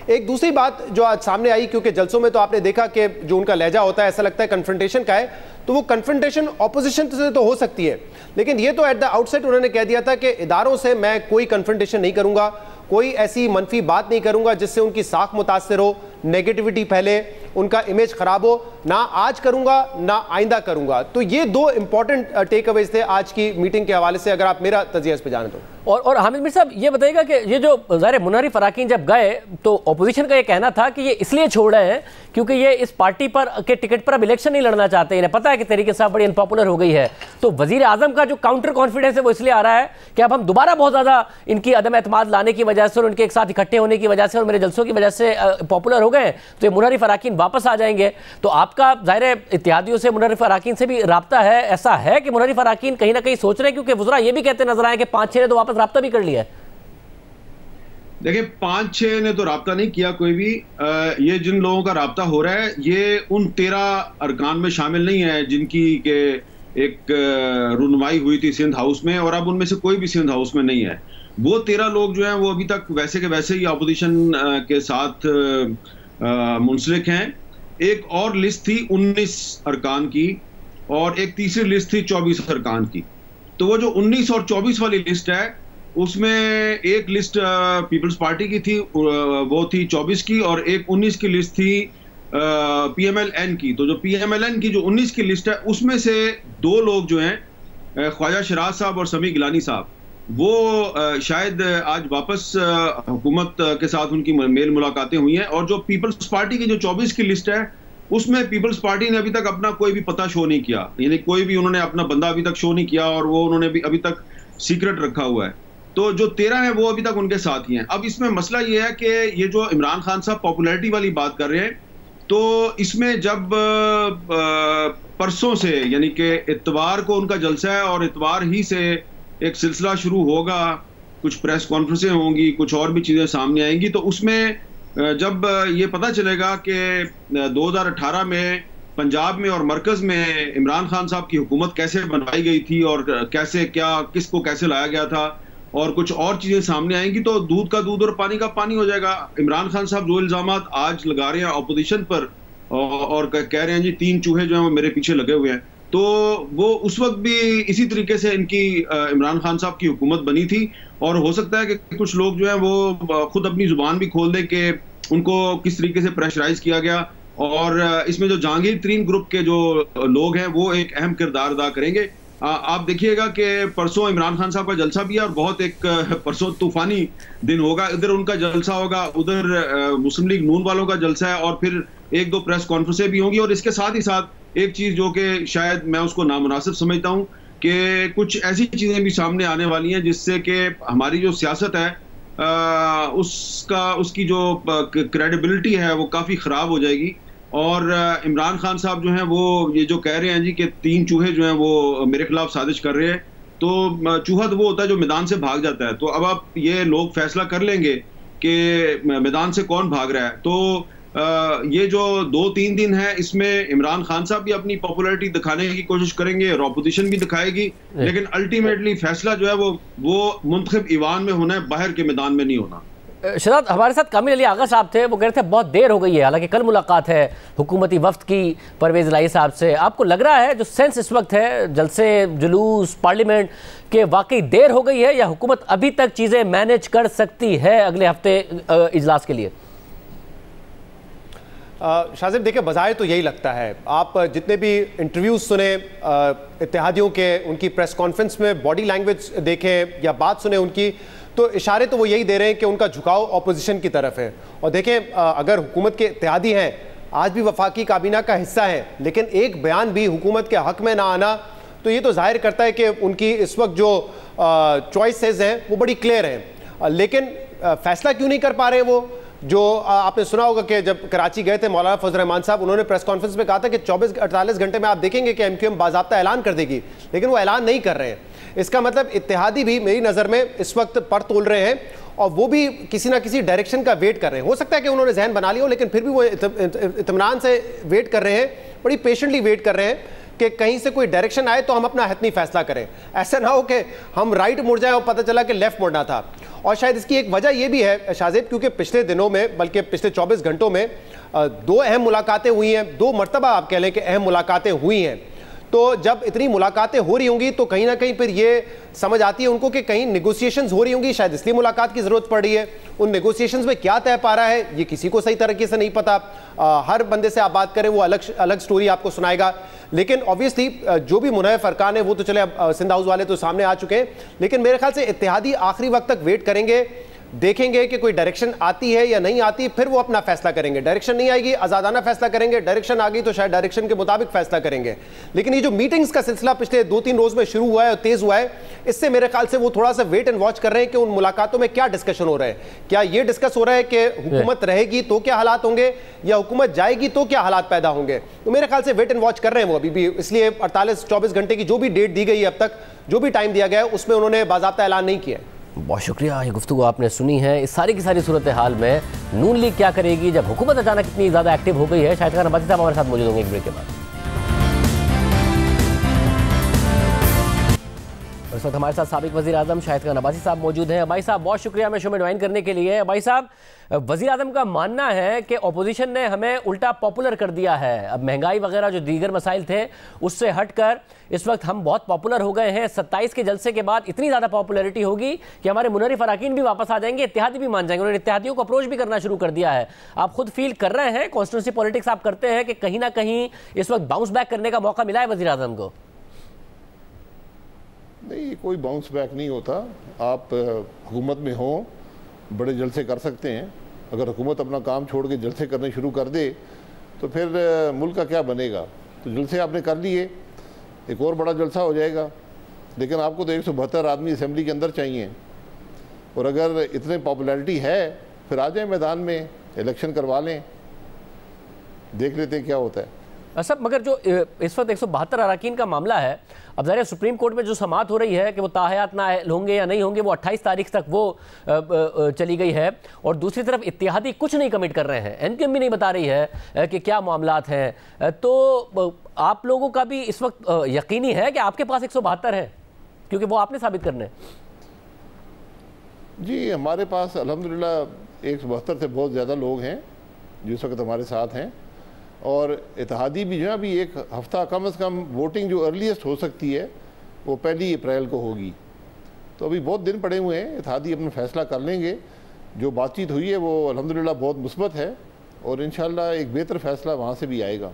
एक दूसरी बात जो आज सामने आई, क्योंकि जलसों में तो आपने देखा कि जो उनका लहजा होता है ऐसा लगता है कन्फ्रंटेशन का है, तो वो कन्फ्रंटेशन ऑपोजिशन से तो हो सकती है, लेकिन ये तो एट द आउटसेट उन्होंने कह दिया था कि इदारों से मैं कोई कन्फ्रंटेशन नहीं करूंगा, कोई ऐसी मनफी बात नहीं करूंगा जिससे उनकी साख मुतासर हो, नेगेटिविटी फैले उनका इमेज खराब हो, ना आज करूंगा ना आइंदा करूंगा। तो ये दो इंपॉर्टेंट टेक अवेज थे आज की मीटिंग के हवाले से, अगर आप मेरा तजिया इस पे जाने तो। और हामिद मीर साहब ये बताइएगा कि ये जो ज़ाहिर मुनव्वर अराकीन जब गए तो अपोजिशन का ये कहना था कि ये इसलिए छोड़ रहे हैं क्योंकि ये इस पार्टी पर के टिकट पर अब इलेक्शन नहीं लड़ना चाहते, इन्हें पता है कि तहरीक इंसाफ बड़ी अनपॉपुलर हो गई है। तो वजीर आजम का जो काउंटर कॉन्फिडेंस है वो इसलिए आ रहा है कि अब हम दोबारा बहुत ज़्यादा इनकी अदम एतमाद लाने की वजह से और उनके एक साथ इकट्ठे होने की वजह से और मेरे जलसों की वजह से पॉपुलर हो गए, तो ये मुनव्वर अराकीन वापस आ जाएंगे। तो आपका ज़ाहिर इत्तेहादियों से मुनव्वर अराकीन से भी रब्ता है, ऐसा है कि मुनव्वर अराकीन कहीं ना कहीं सोच रहे हैं, क्योंकि वज़रा ये भी कहते नजर आए कि 5-6 ने तो वापस रब्ता भी कर लिया है। देखिए 5-6 ने तो राब्ता नहीं किया कोई भी। ये जिन लोगों का राब्ता हो रहा है ये उन 13 अरकान में शामिल नहीं है जिनकी के एक रुनमाई हुई थी सिंध हाउस में, और अब उनमें से कोई भी सिंध हाउस में नहीं है। वो 13 लोग जो हैं वो अभी तक वैसे के वैसे ही अपोजिशन के साथ मुंसलिक हैं। एक और लिस्ट थी 19 अरकान की और एक तीसरी लिस्ट थी 24 अरकान की। तो वो जो 19 और 24 वाली लिस्ट है उसमें एक लिस्ट पीपल्स पार्टी की थी, वो थी 24 की, और एक 19 की लिस्ट थी PMLN की। तो जो PMLN की जो 19 की लिस्ट है उसमें से 2 लोग जो हैं ख्वाजा शिराज साहब और समी गिलानी साहब, वो शायद आज वापस हुकूमत के साथ उनकी मेल मुलाकातें हुई हैं। और जो पीपल्स पार्टी की जो 24 की लिस्ट है उसमें पीपल्स पार्टी ने अभी तक अपना कोई भी पता शो नहीं किया, यानी कोई भी उन्होंने अपना बंदा अभी तक शो नहीं किया और वो उन्होंने भी अभी तक सीक्रेट रखा हुआ है। तो जो 13 है वो अभी तक उनके साथ ही हैं। अब इसमें मसला ये है कि ये जो इमरान खान साहब पॉपुलैरिटी वाली बात कर रहे हैं, तो इसमें जब परसों से यानी कि इतवार को उनका जलसा है और इतवार ही से एक सिलसिला शुरू होगा, कुछ प्रेस कॉन्फ्रेंसें होंगी, कुछ और भी चीज़ें सामने आएंगी, तो उसमें जब ये पता चलेगा कि 2018 में पंजाब में और मरकज़ में इमरान खान साहब की हुकूमत कैसे बनवाई गई थी और कैसे क्या किसको कैसे लाया गया था और कुछ और चीज़ें सामने आएंगी, तो दूध का दूध और पानी का पानी हो जाएगा। इमरान खान साहब जो इल्ज़ामात आज लगा रहे हैं अपोजिशन पर और कह रहे हैं जी 3 चूहे जो हैं वो मेरे पीछे लगे हुए हैं, तो वो उस वक्त भी इसी तरीके से इनकी इमरान खान साहब की हुकूमत बनी थी। और हो सकता है कि कुछ लोग जो हैं वो खुद अपनी जुबान भी खोल दें कि उनको किस तरीके से प्रेशराइज किया गया, और इसमें जो जहांगीर तरीन ग्रुप के जो लोग हैं वो एक अहम किरदार अदा करेंगे। आप देखिएगा कि परसों इमरान खान साहब का जलसा भी है और बहुत एक परसों तूफानी दिन होगा। इधर उनका जलसा होगा, उधर मुस्लिम लीग नून वालों का जलसा है, और फिर 1-2 प्रेस कॉन्फ्रेंसें भी होंगी। और इसके साथ ही साथ एक चीज़ जो कि शायद मैं उसको नामुनासिब समझता हूँ कि कुछ ऐसी चीज़ें भी सामने आने वाली हैं जिससे कि हमारी जो सियासत है उसकी जो क्रेडिबिलिटी है वो काफ़ी ख़राब हो जाएगी। और इमरान खान साहब जो हैं वो ये जो कह रहे हैं जी कि 3 चूहे जो हैं वो मेरे खिलाफ साजिश कर रहे हैं, तो चूहा तो वो होता है जो मैदान से भाग जाता है। तो अब आप ये लोग फैसला कर लेंगे कि मैदान से कौन भाग रहा है। तो ये जो 2-3 दिन है इसमें इमरान खान साहब भी अपनी पॉपुलैरिटी दिखाने की कोशिश करेंगे और अपोजिशन भी दिखाएगी, लेकिन अल्टीमेटली फैसला जो है वो मुंतखब ईवान में होना है, बाहर के मैदान में नहीं होना। शहजाद, हमारे साथ कामिल अली आगा साहब थे, वो कह रहे थे बहुत देर हो गई है, हालांकि कल मुलाकात है हुकूमती वफ्द की परवेज़ इलाही साहब से। आपको लग रहा है जो सेंस इस वक्त है जलसे जुलूस पार्लियामेंट के वाकई देर हो गई है, या हुकूमत अभी तक चीज़ें मैनेज कर सकती है अगले हफ्ते इजलास के लिए? शाजिब देखिए, बजाय तो यही लगता है। आप जितने भी इंटरव्यूज सुने इत्तेहादियों के, उनकी प्रेस कॉन्फ्रेंस में बॉडी लैंग्वेज देखें या बात सुने उनकी, तो इशारे तो वो यही दे रहे हैं कि उनका झुकाव ऑपोजिशन की तरफ है। और देखें, अगर हुकूमत के इत्तेहादी हैं, आज भी वफाकी काबीना का हिस्सा हैं, लेकिन एक बयान भी हुकूमत के हक में ना आना, तो ये तो जाहिर करता है कि उनकी इस वक्त जो चॉइसेस हैं वो बड़ी क्लियर हैं। लेकिन फैसला क्यों नहीं कर पा रहे हैं वो? जो आपने सुना होगा कि जब कराची गए थे मौलाना फजल रहमान साहब, उन्होंने प्रेस कॉन्फ्रेंस में कहा था कि 24-48 घंटे में आप देखेंगे कि MQM बाज़ाब्ता ऐलान कर देगी, लेकिन वो ऐलान नहीं कर रहे हैं। इसका मतलब इत्तेहादी भी मेरी नज़र में इस वक्त पर तोल रहे हैं और वो भी किसी ना किसी डायरेक्शन का वेट कर रहे हैं। हो सकता है कि उन्होंने जहन बना लिया हो, लेकिन फिर भी वो इत्मीनान से वेट कर रहे हैं, बड़ी पेशेंटली वेट कर रहे हैं कि कहीं से कोई डायरेक्शन आए तो हम अपना हतमी फैसला करें। ऐसा ना हो कि हम राइट मुड़ जाए और पता चला कि लेफ्ट मुड़ना था। और शायद इसकी एक वजह यह भी है शाजिद, क्योंकि पिछले दिनों में, बल्कि पिछले 24 घंटों में 2 अहम मुलाकातें हुई हैं, 2 मरतबा आप कह लें कि अहम मुलाकातें हुई हैं। तो जब इतनी मुलाकातें हो रही होंगी तो कहीं ना कहीं फिर ये समझ आती है उनको कि कहीं नेगोशिएशंस हो रही होंगी, शायद इसलिए मुलाकात की जरूरत पड़ रही है। उन नेगोशिएशंस में क्या तय पा रहा है ये किसी को सही तरीके से नहीं पता। हर बंदे से आप बात करें वो अलग स्टोरी आपको सुनाएगा। लेकिन ऑब्वियसली जो भी मुनव्वर अरकान है वो तो चले, सिंध हाउस वाले तो सामने आ चुके हैं, लेकिन मेरे ख्याल से इत्तेहादी आखिरी वक्त तक वेट करेंगे, देखेंगे कि कोई डायरेक्शन आती है या नहीं आती, फिर वो अपना फैसला करेंगे। डायरेक्शन नहीं आएगी आजादाना फैसला करेंगे, डायरेक्शन आ गई तो शायद डायरेक्शन के मुताबिक फैसला करेंगे। लेकिन ये जो मीटिंग्स का सिलसिला पिछले 2-3 रोज में शुरू हुआ है और तेज हुआ है, इससे मेरे ख्याल से वो थोड़ा सा वेट एंड वॉच कर रहे हैं कि उन मुलाकातों में क्या डिस्कशन हो रहा है। क्या ये डिस्कस हो रहा है कि हुकूमत रहेगी तो क्या हालात होंगे या हुकूमत जाएगी तो क्या हालात पैदा होंगे। तो मेरे ख्याल से वेट एंड वॉच कर रहे हैं वो अभी भी, इसलिए 48-24 घंटे की जो भी डेट दी गई है अब तक, जो भी टाइम दिया गया है, उसमें उन्होंने बाज़ाब्ता ऐलान नहीं किया। बहुत शुक्रिया, ये गुफ्तगू आपने सुनी है। इस सारी की सारी सूरत हाल में नून लीग क्या करेगी जब हुकूमत अचानक इतनी ज़्यादा एक्टिव हो गई है। शाहिद खान अब्बासी साहब हमारे साथ मौजूद होंगे एक ब्रेक के बाद। इस वक्त हमारे साथ साबिक वज़ीर आज़म शाहिद खान अब्बासी साहब मौजूद हैं। अब्बासी साहब बहुत शुक्रिया हमें शो में ज्वाइन करने के लिए। अब्बासी साहब, वज़ीर आज़म का मानना है कि अपोजिशन ने हमें उल्टा पॉपुलर कर दिया है। अब महंगाई वगैरह जो दीगर मसाइल थे उससे हटकर इस वक्त हम बहुत पॉपुलर हो गए हैं। 27 के जलसे के बाद इतनी ज़्यादा पॉपुलैरिटी होगी कि हमारे मुनव्वर अरकान भी वापस आ जाएंगे, इत्तेहादी भी मान जाएंगे। उन्होंने इत्तेहादियों को अप्रोच भी करना शुरू कर दिया है। आप खुद फील कर रहे हैं, कॉन्स्टिट्यूंसी पॉलिटिक्स आप करते हैं, कि कहीं ना कहीं इस वक्त बाउंस बैक करने का मौका मिला है वज़ीर आज़म को? नहीं, कोई बाउंस बैक नहीं होता। आप हुकूमत में हो, बड़े जलसे कर सकते हैं। अगर हुकूमत अपना काम छोड़ के जलसे करने शुरू कर दे तो फिर मुल्क का क्या बनेगा। तो जलसे आपने कर लिए, एक और बड़ा जलसा हो जाएगा। लेकिन आपको तो 172 आदमी असेंबली के अंदर चाहिए, और अगर इतने पॉपुलैरिटी है फिर आ जाए मैदान में, इलेक्शन करवा लें, देख लेते हैं क्या होता है। सब मगर जो इस वक्त 172 अरकान का मामला है, अब ज़ाहिर सुप्रीम कोर्ट में जो समाअत हो रही है कि वो ताहयात ना होंगे या नहीं होंगे, वो 28 तारीख तक वो चली गई है। और दूसरी तरफ इत्तेहादी कुछ नहीं कमिट कर रहे हैं, एनकेएम भी नहीं बता रही है कि क्या मामलात हैं। तो आप लोगों का भी इस वक्त यकीनी है कि आपके पास 172 है, क्योंकि वो आपने साबित करने? जी, हमारे पास अल्हम्दुलिल्लाह 172 से बहुत ज़्यादा लोग हैं जो इस वक्त हमारे साथ हैं। और इत्तेहादी भी जो है, अभी एक हफ़्ता कम से कम वोटिंग जो अर्लीस्ट हो सकती है वो 1 अप्रैल को होगी, तो अभी बहुत दिन पड़े हुए हैं। इत्तेहादी अपना फ़ैसला कर लेंगे। जो बातचीत हुई है वो अल्हम्दुलिल्लाह बहुत मुस्बत है, और इंशाअल्लाह एक बेहतर फ़ैसला वहाँ से भी आएगा।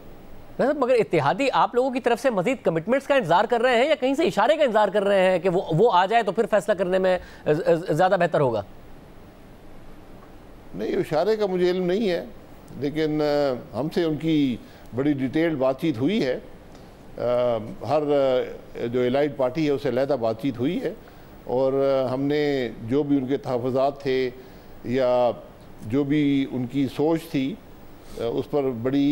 मगर इत्तेहादी आप लोगों की तरफ से मज़ीद कमिटमेंट्स का इंतजार कर रहे हैं या कहीं से इशारे का इंतजार कर रहे हैं कि वो आ जाए तो फिर फैसला करने में ज़्यादा बेहतर होगा? नहीं, इशारे का मुझे इल्म नहीं है, लेकिन हमसे उनकी बड़ी डिटेल्ड बातचीत हुई है। हर जो एलाइड पार्टी है उससे अलहदा बातचीत हुई है, और हमने जो भी उनके तहफ़्फ़ुज़ात थे या जो भी उनकी सोच थी उस पर बड़ी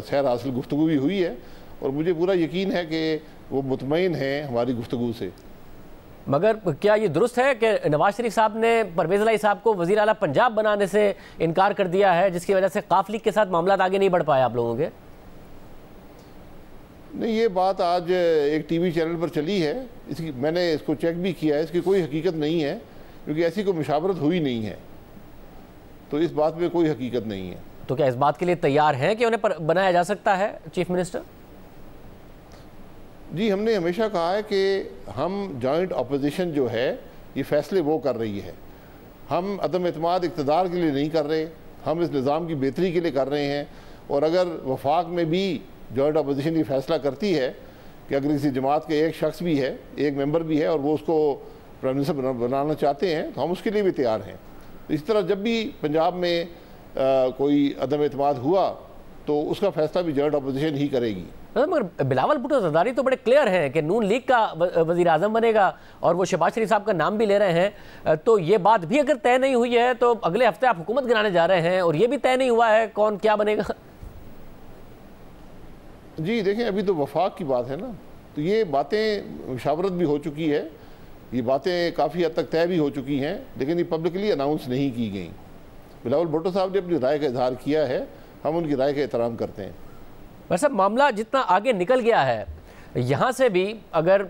सैर हासिल गुफ्तगू भी हुई है, और मुझे पूरा यकीन है कि वो मुतमईन हैं हमारी गुफ्तगू से। मगर क्या ये दुरुस्त है कि नवाज शरीफ साहब ने परवेज़ इलाही साहब को वज़ीर आला पंजाब बनाने से इनकार कर दिया है, जिसकी वजह से काफ लीग के साथ मामला आगे नहीं बढ़ पाया आप लोगों के? नहीं, ये बात आज एक टीवी चैनल पर चली है, इसकी मैंने इसको चेक भी किया है, इसकी कोई हकीकत नहीं है, क्योंकि ऐसी कोई मुशावरत हुई नहीं है, तो इस बात में कोई हकीकत नहीं है। तो क्या इस बात के लिए तैयार हैं कि उन्हें बनाया जा सकता है चीफ मिनिस्टर? जी, हमने हमेशा कहा है कि हम जॉइंट अपोजिशन जो है ये फैसले वो कर रही है। हम अदम एतमाद इक़्तिदार के लिए नहीं कर रहे, हम इस निज़ाम की बेहतरी के लिए कर रहे हैं। और अगर वफाक में भी जॉइंट अपोजिशन ये फैसला करती है कि अगर किसी जमात के एक शख्स भी है, एक मेंबर भी है, और वो उसको प्राइम मिनिस्टर बनाना चाहते हैं, तो हम उसके लिए भी तैयार हैं। इस तरह जब भी पंजाब में कोई अदम एतमाद हुआ तो उसका फैसला भी जॉइंट अपोजिशन ही करेगी। मगर बिलावल भुट्टो ज़रदारी तो बड़े क्लियर हैं कि नून लीग का वज़ीर आज़म बनेगा, और वो शहबाज शरीफ साहब का नाम भी ले रहे हैं। तो ये बात भी अगर तय नहीं हुई है तो अगले हफ्ते आप हुकूमत गिराने जा रहे हैं, और ये भी तय नहीं हुआ है कौन क्या बनेगा। जी देखें, अभी तो वफाक की बात है ना, तो ये बातें मुशावरत भी हो चुकी है, ये बातें काफ़ी हद तक तय भी हो चुकी हैं, लेकिन ये पब्लिकली अनाउंस नहीं की गई। बिलावल भुट्टो साहब ने अपनी राय का इजहार किया है, हम उनकी राय का एहतराम करते हैं। वैसे मामला जितना आगे निकल गया है, यहाँ से भी अगर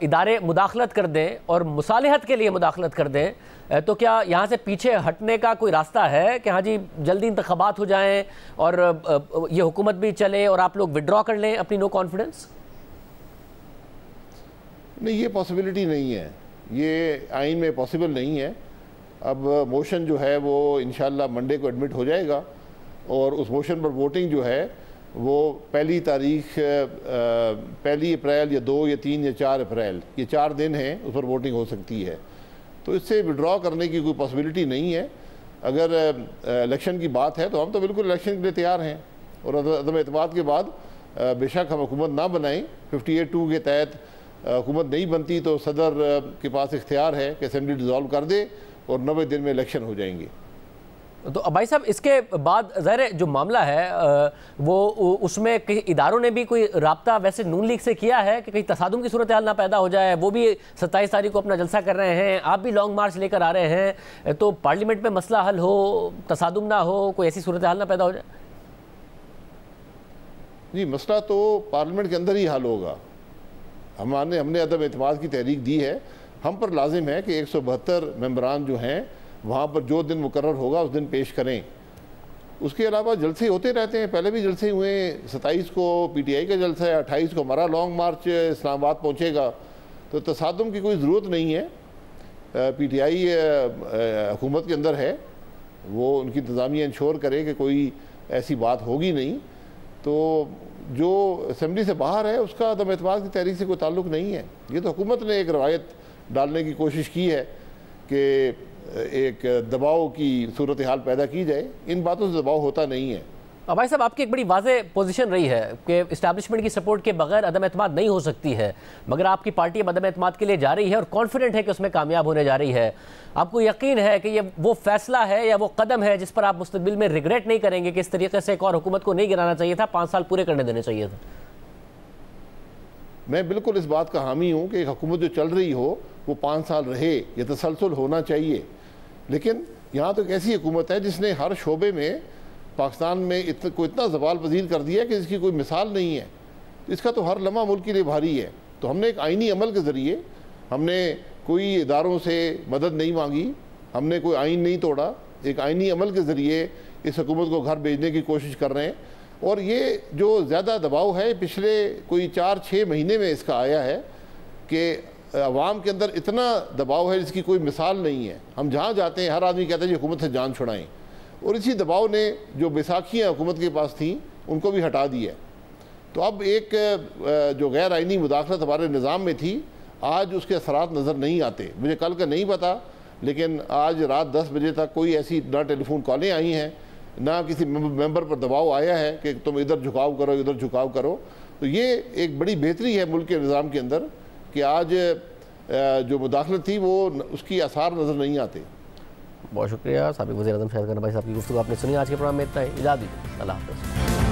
इदारे मुदाखलत कर दें और मुसालिहत के लिए मुदाखलत कर दें, तो क्या यहाँ से पीछे हटने का कोई रास्ता है कि हाँ जी जल्दी इंतखाबात हो जाएं और ये हुकूमत भी चले और आप लोग विड्रॉ कर लें अपनी नो कॉन्फिडेंस? नहीं, ये पॉसिबिलिटी नहीं है, ये आइन में पॉसिबल नहीं है। अब मोशन जो है वो इंशाल्लाह मंडे को एडमिट हो जाएगा और उस मोशन पर वोटिंग जो है वो पहली तारीख 1 अप्रैल या 2 या 3 या 4 अप्रैल, ये 4 दिन हैं, उस पर वोटिंग हो सकती है। तो इससे विड्रॉ करने की कोई पॉसिबिलिटी नहीं है। अगर इलेक्शन की बात है तो हम तो बिल्कुल इलेक्शन के लिए तैयार हैं और अदम एतमाद के बाद बेशक हम हुकूमत ना बनाएं, 58(2) के तहत हुकूमत नहीं बनती तो सदर के पास इख्तियार है कि असेंबली डिज़ोल्व कर दे और 90 दिन में इलेक्शन हो जाएंगे। तो भाई साहब, इसके बाद ज़ाहिर जो मामला है वो उसमें कई इदारों ने भी कोई राब्ता वैसे नून लीग से किया है कि कहीं तसादुम की सूरत हाल ना पैदा हो जाए। वो भी 27 तारीख को अपना जलसा कर रहे हैं, आप भी लॉन्ग मार्च लेकर आ रहे हैं, तो पार्लियामेंट में मसला हल हो, तसादुम ना हो, कोई ऐसी सूरत हाल ना पैदा हो जाए। जी, मसला तो पार्लियामेंट के अंदर ही हल होगा। हमने अदम एतमाद की तहरीक दी है, हम पर लाजिम है कि 172 मेंबरान जो हैं वहाँ पर जो दिन मुकर्रर होगा उस दिन पेश करें। उसके अलावा जलसे होते रहते हैं, पहले भी जलसे हुए, 27 को PTI का जलसा है, 28 को हमारा लॉन्ग मार्च इस्लामाबाद पहुँचेगा, तो तसादुम की कोई ज़रूरत नहीं है। PTI हुकूमत के अंदर है, वो उनकी इंतज़ामिया इंश्योर करे कि कोई ऐसी बात होगी नहीं। तो जो असम्बली से बाहर है उसका अदम एतमाद की तहरीक से कोई ताल्लुक़ नहीं है। ये तो हुकूमत ने एक रवायत डालने की कोशिश की है कि एक दबाव की सूरत हाल पैदा की जाए, इन बातों से दबाव होता नहीं है। भाई साहब, आपकी एक बड़ी वाज़ेह पोजीशन रही है कि इस्टेब्लिशमेंट की सपोर्ट के बगैर अदम एतमाद नहीं हो सकती है, मगर आपकी पार्टी अब अदम एतमाद के लिए जा रही है और कॉन्फिडेंट है कि उसमें कामयाब होने जा रही है। आपको यकीन है कि ये वो फैसला है या वो कदम है जिस पर आप मुस्तकबिल में रिग्रेट नहीं करेंगे कि इस तरीके से एक और हुकूमत को नहीं गिराना चाहिए था, 5 साल पूरे करने देने चाहिए थे? मैं बिल्कुल इस बात का हामी हूँ कि एक हुकूमत जो चल रही हो वो 5 साल रहे, ये तसलसल होना चाहिए। लेकिन यहाँ तो एक ऐसी हुकूमत है जिसने हर शोबे में पाकिस्तान में इतना ज़वाल पजीर कर दिया कि इसकी कोई मिसाल नहीं है। इसका तो हर लम्हा मुल्क के लिए भारी है। तो हमने एक आइनी अमल के ज़रिए, हमने कोई इदारों से मदद नहीं मांगी, हमने कोई आइन नहीं तोड़ा, एक आइनी अमल के ज़रिए इस हुकूमत को घर भेजने की कोशिश कर रहे हैं। और ये जो ज़्यादा दबाव है पिछले कोई 4-6 महीने में इसका आया है कि अवाम के अंदर इतना दबाव है जिसकी कोई मिसाल नहीं है। हम जहाँ जाते हैं हर आदमी कहता है जी हुकूमत से जान छुड़ाएं, और इसी दबाव ने जो बैसाखियाँ हुकूमत के पास थी उनको भी हटा दिया। तो अब एक जो गैर आइनी मुदाखलत हमारे निज़ाम में थी, आज उसके असरात नज़र नहीं आते। मुझे कल का नहीं पता, लेकिन आज रात 10 बजे तक कोई ऐसी ना टेलीफोन कॉलें आई हैं, ना किसी मेंबर पर दबाव आया है कि तुम इधर झुकाव करो, इधर झुकाव करो। तो ये एक बड़ी बेहतरी है मुल्क के निज़ाम के अंदर कि आज जो मुदाखलत थी वो उसकी आसार नज़र नहीं आते। बहुत शुक्रिया साबिक़ वज़ीर-ए-आज़म शाहिद खान भाई साहब की गुफ्तगू आपने सुनी। आज के प्रोग्राम में इतना ही, इजाज़त दीजिए, अल्लाह हाफ़िज़।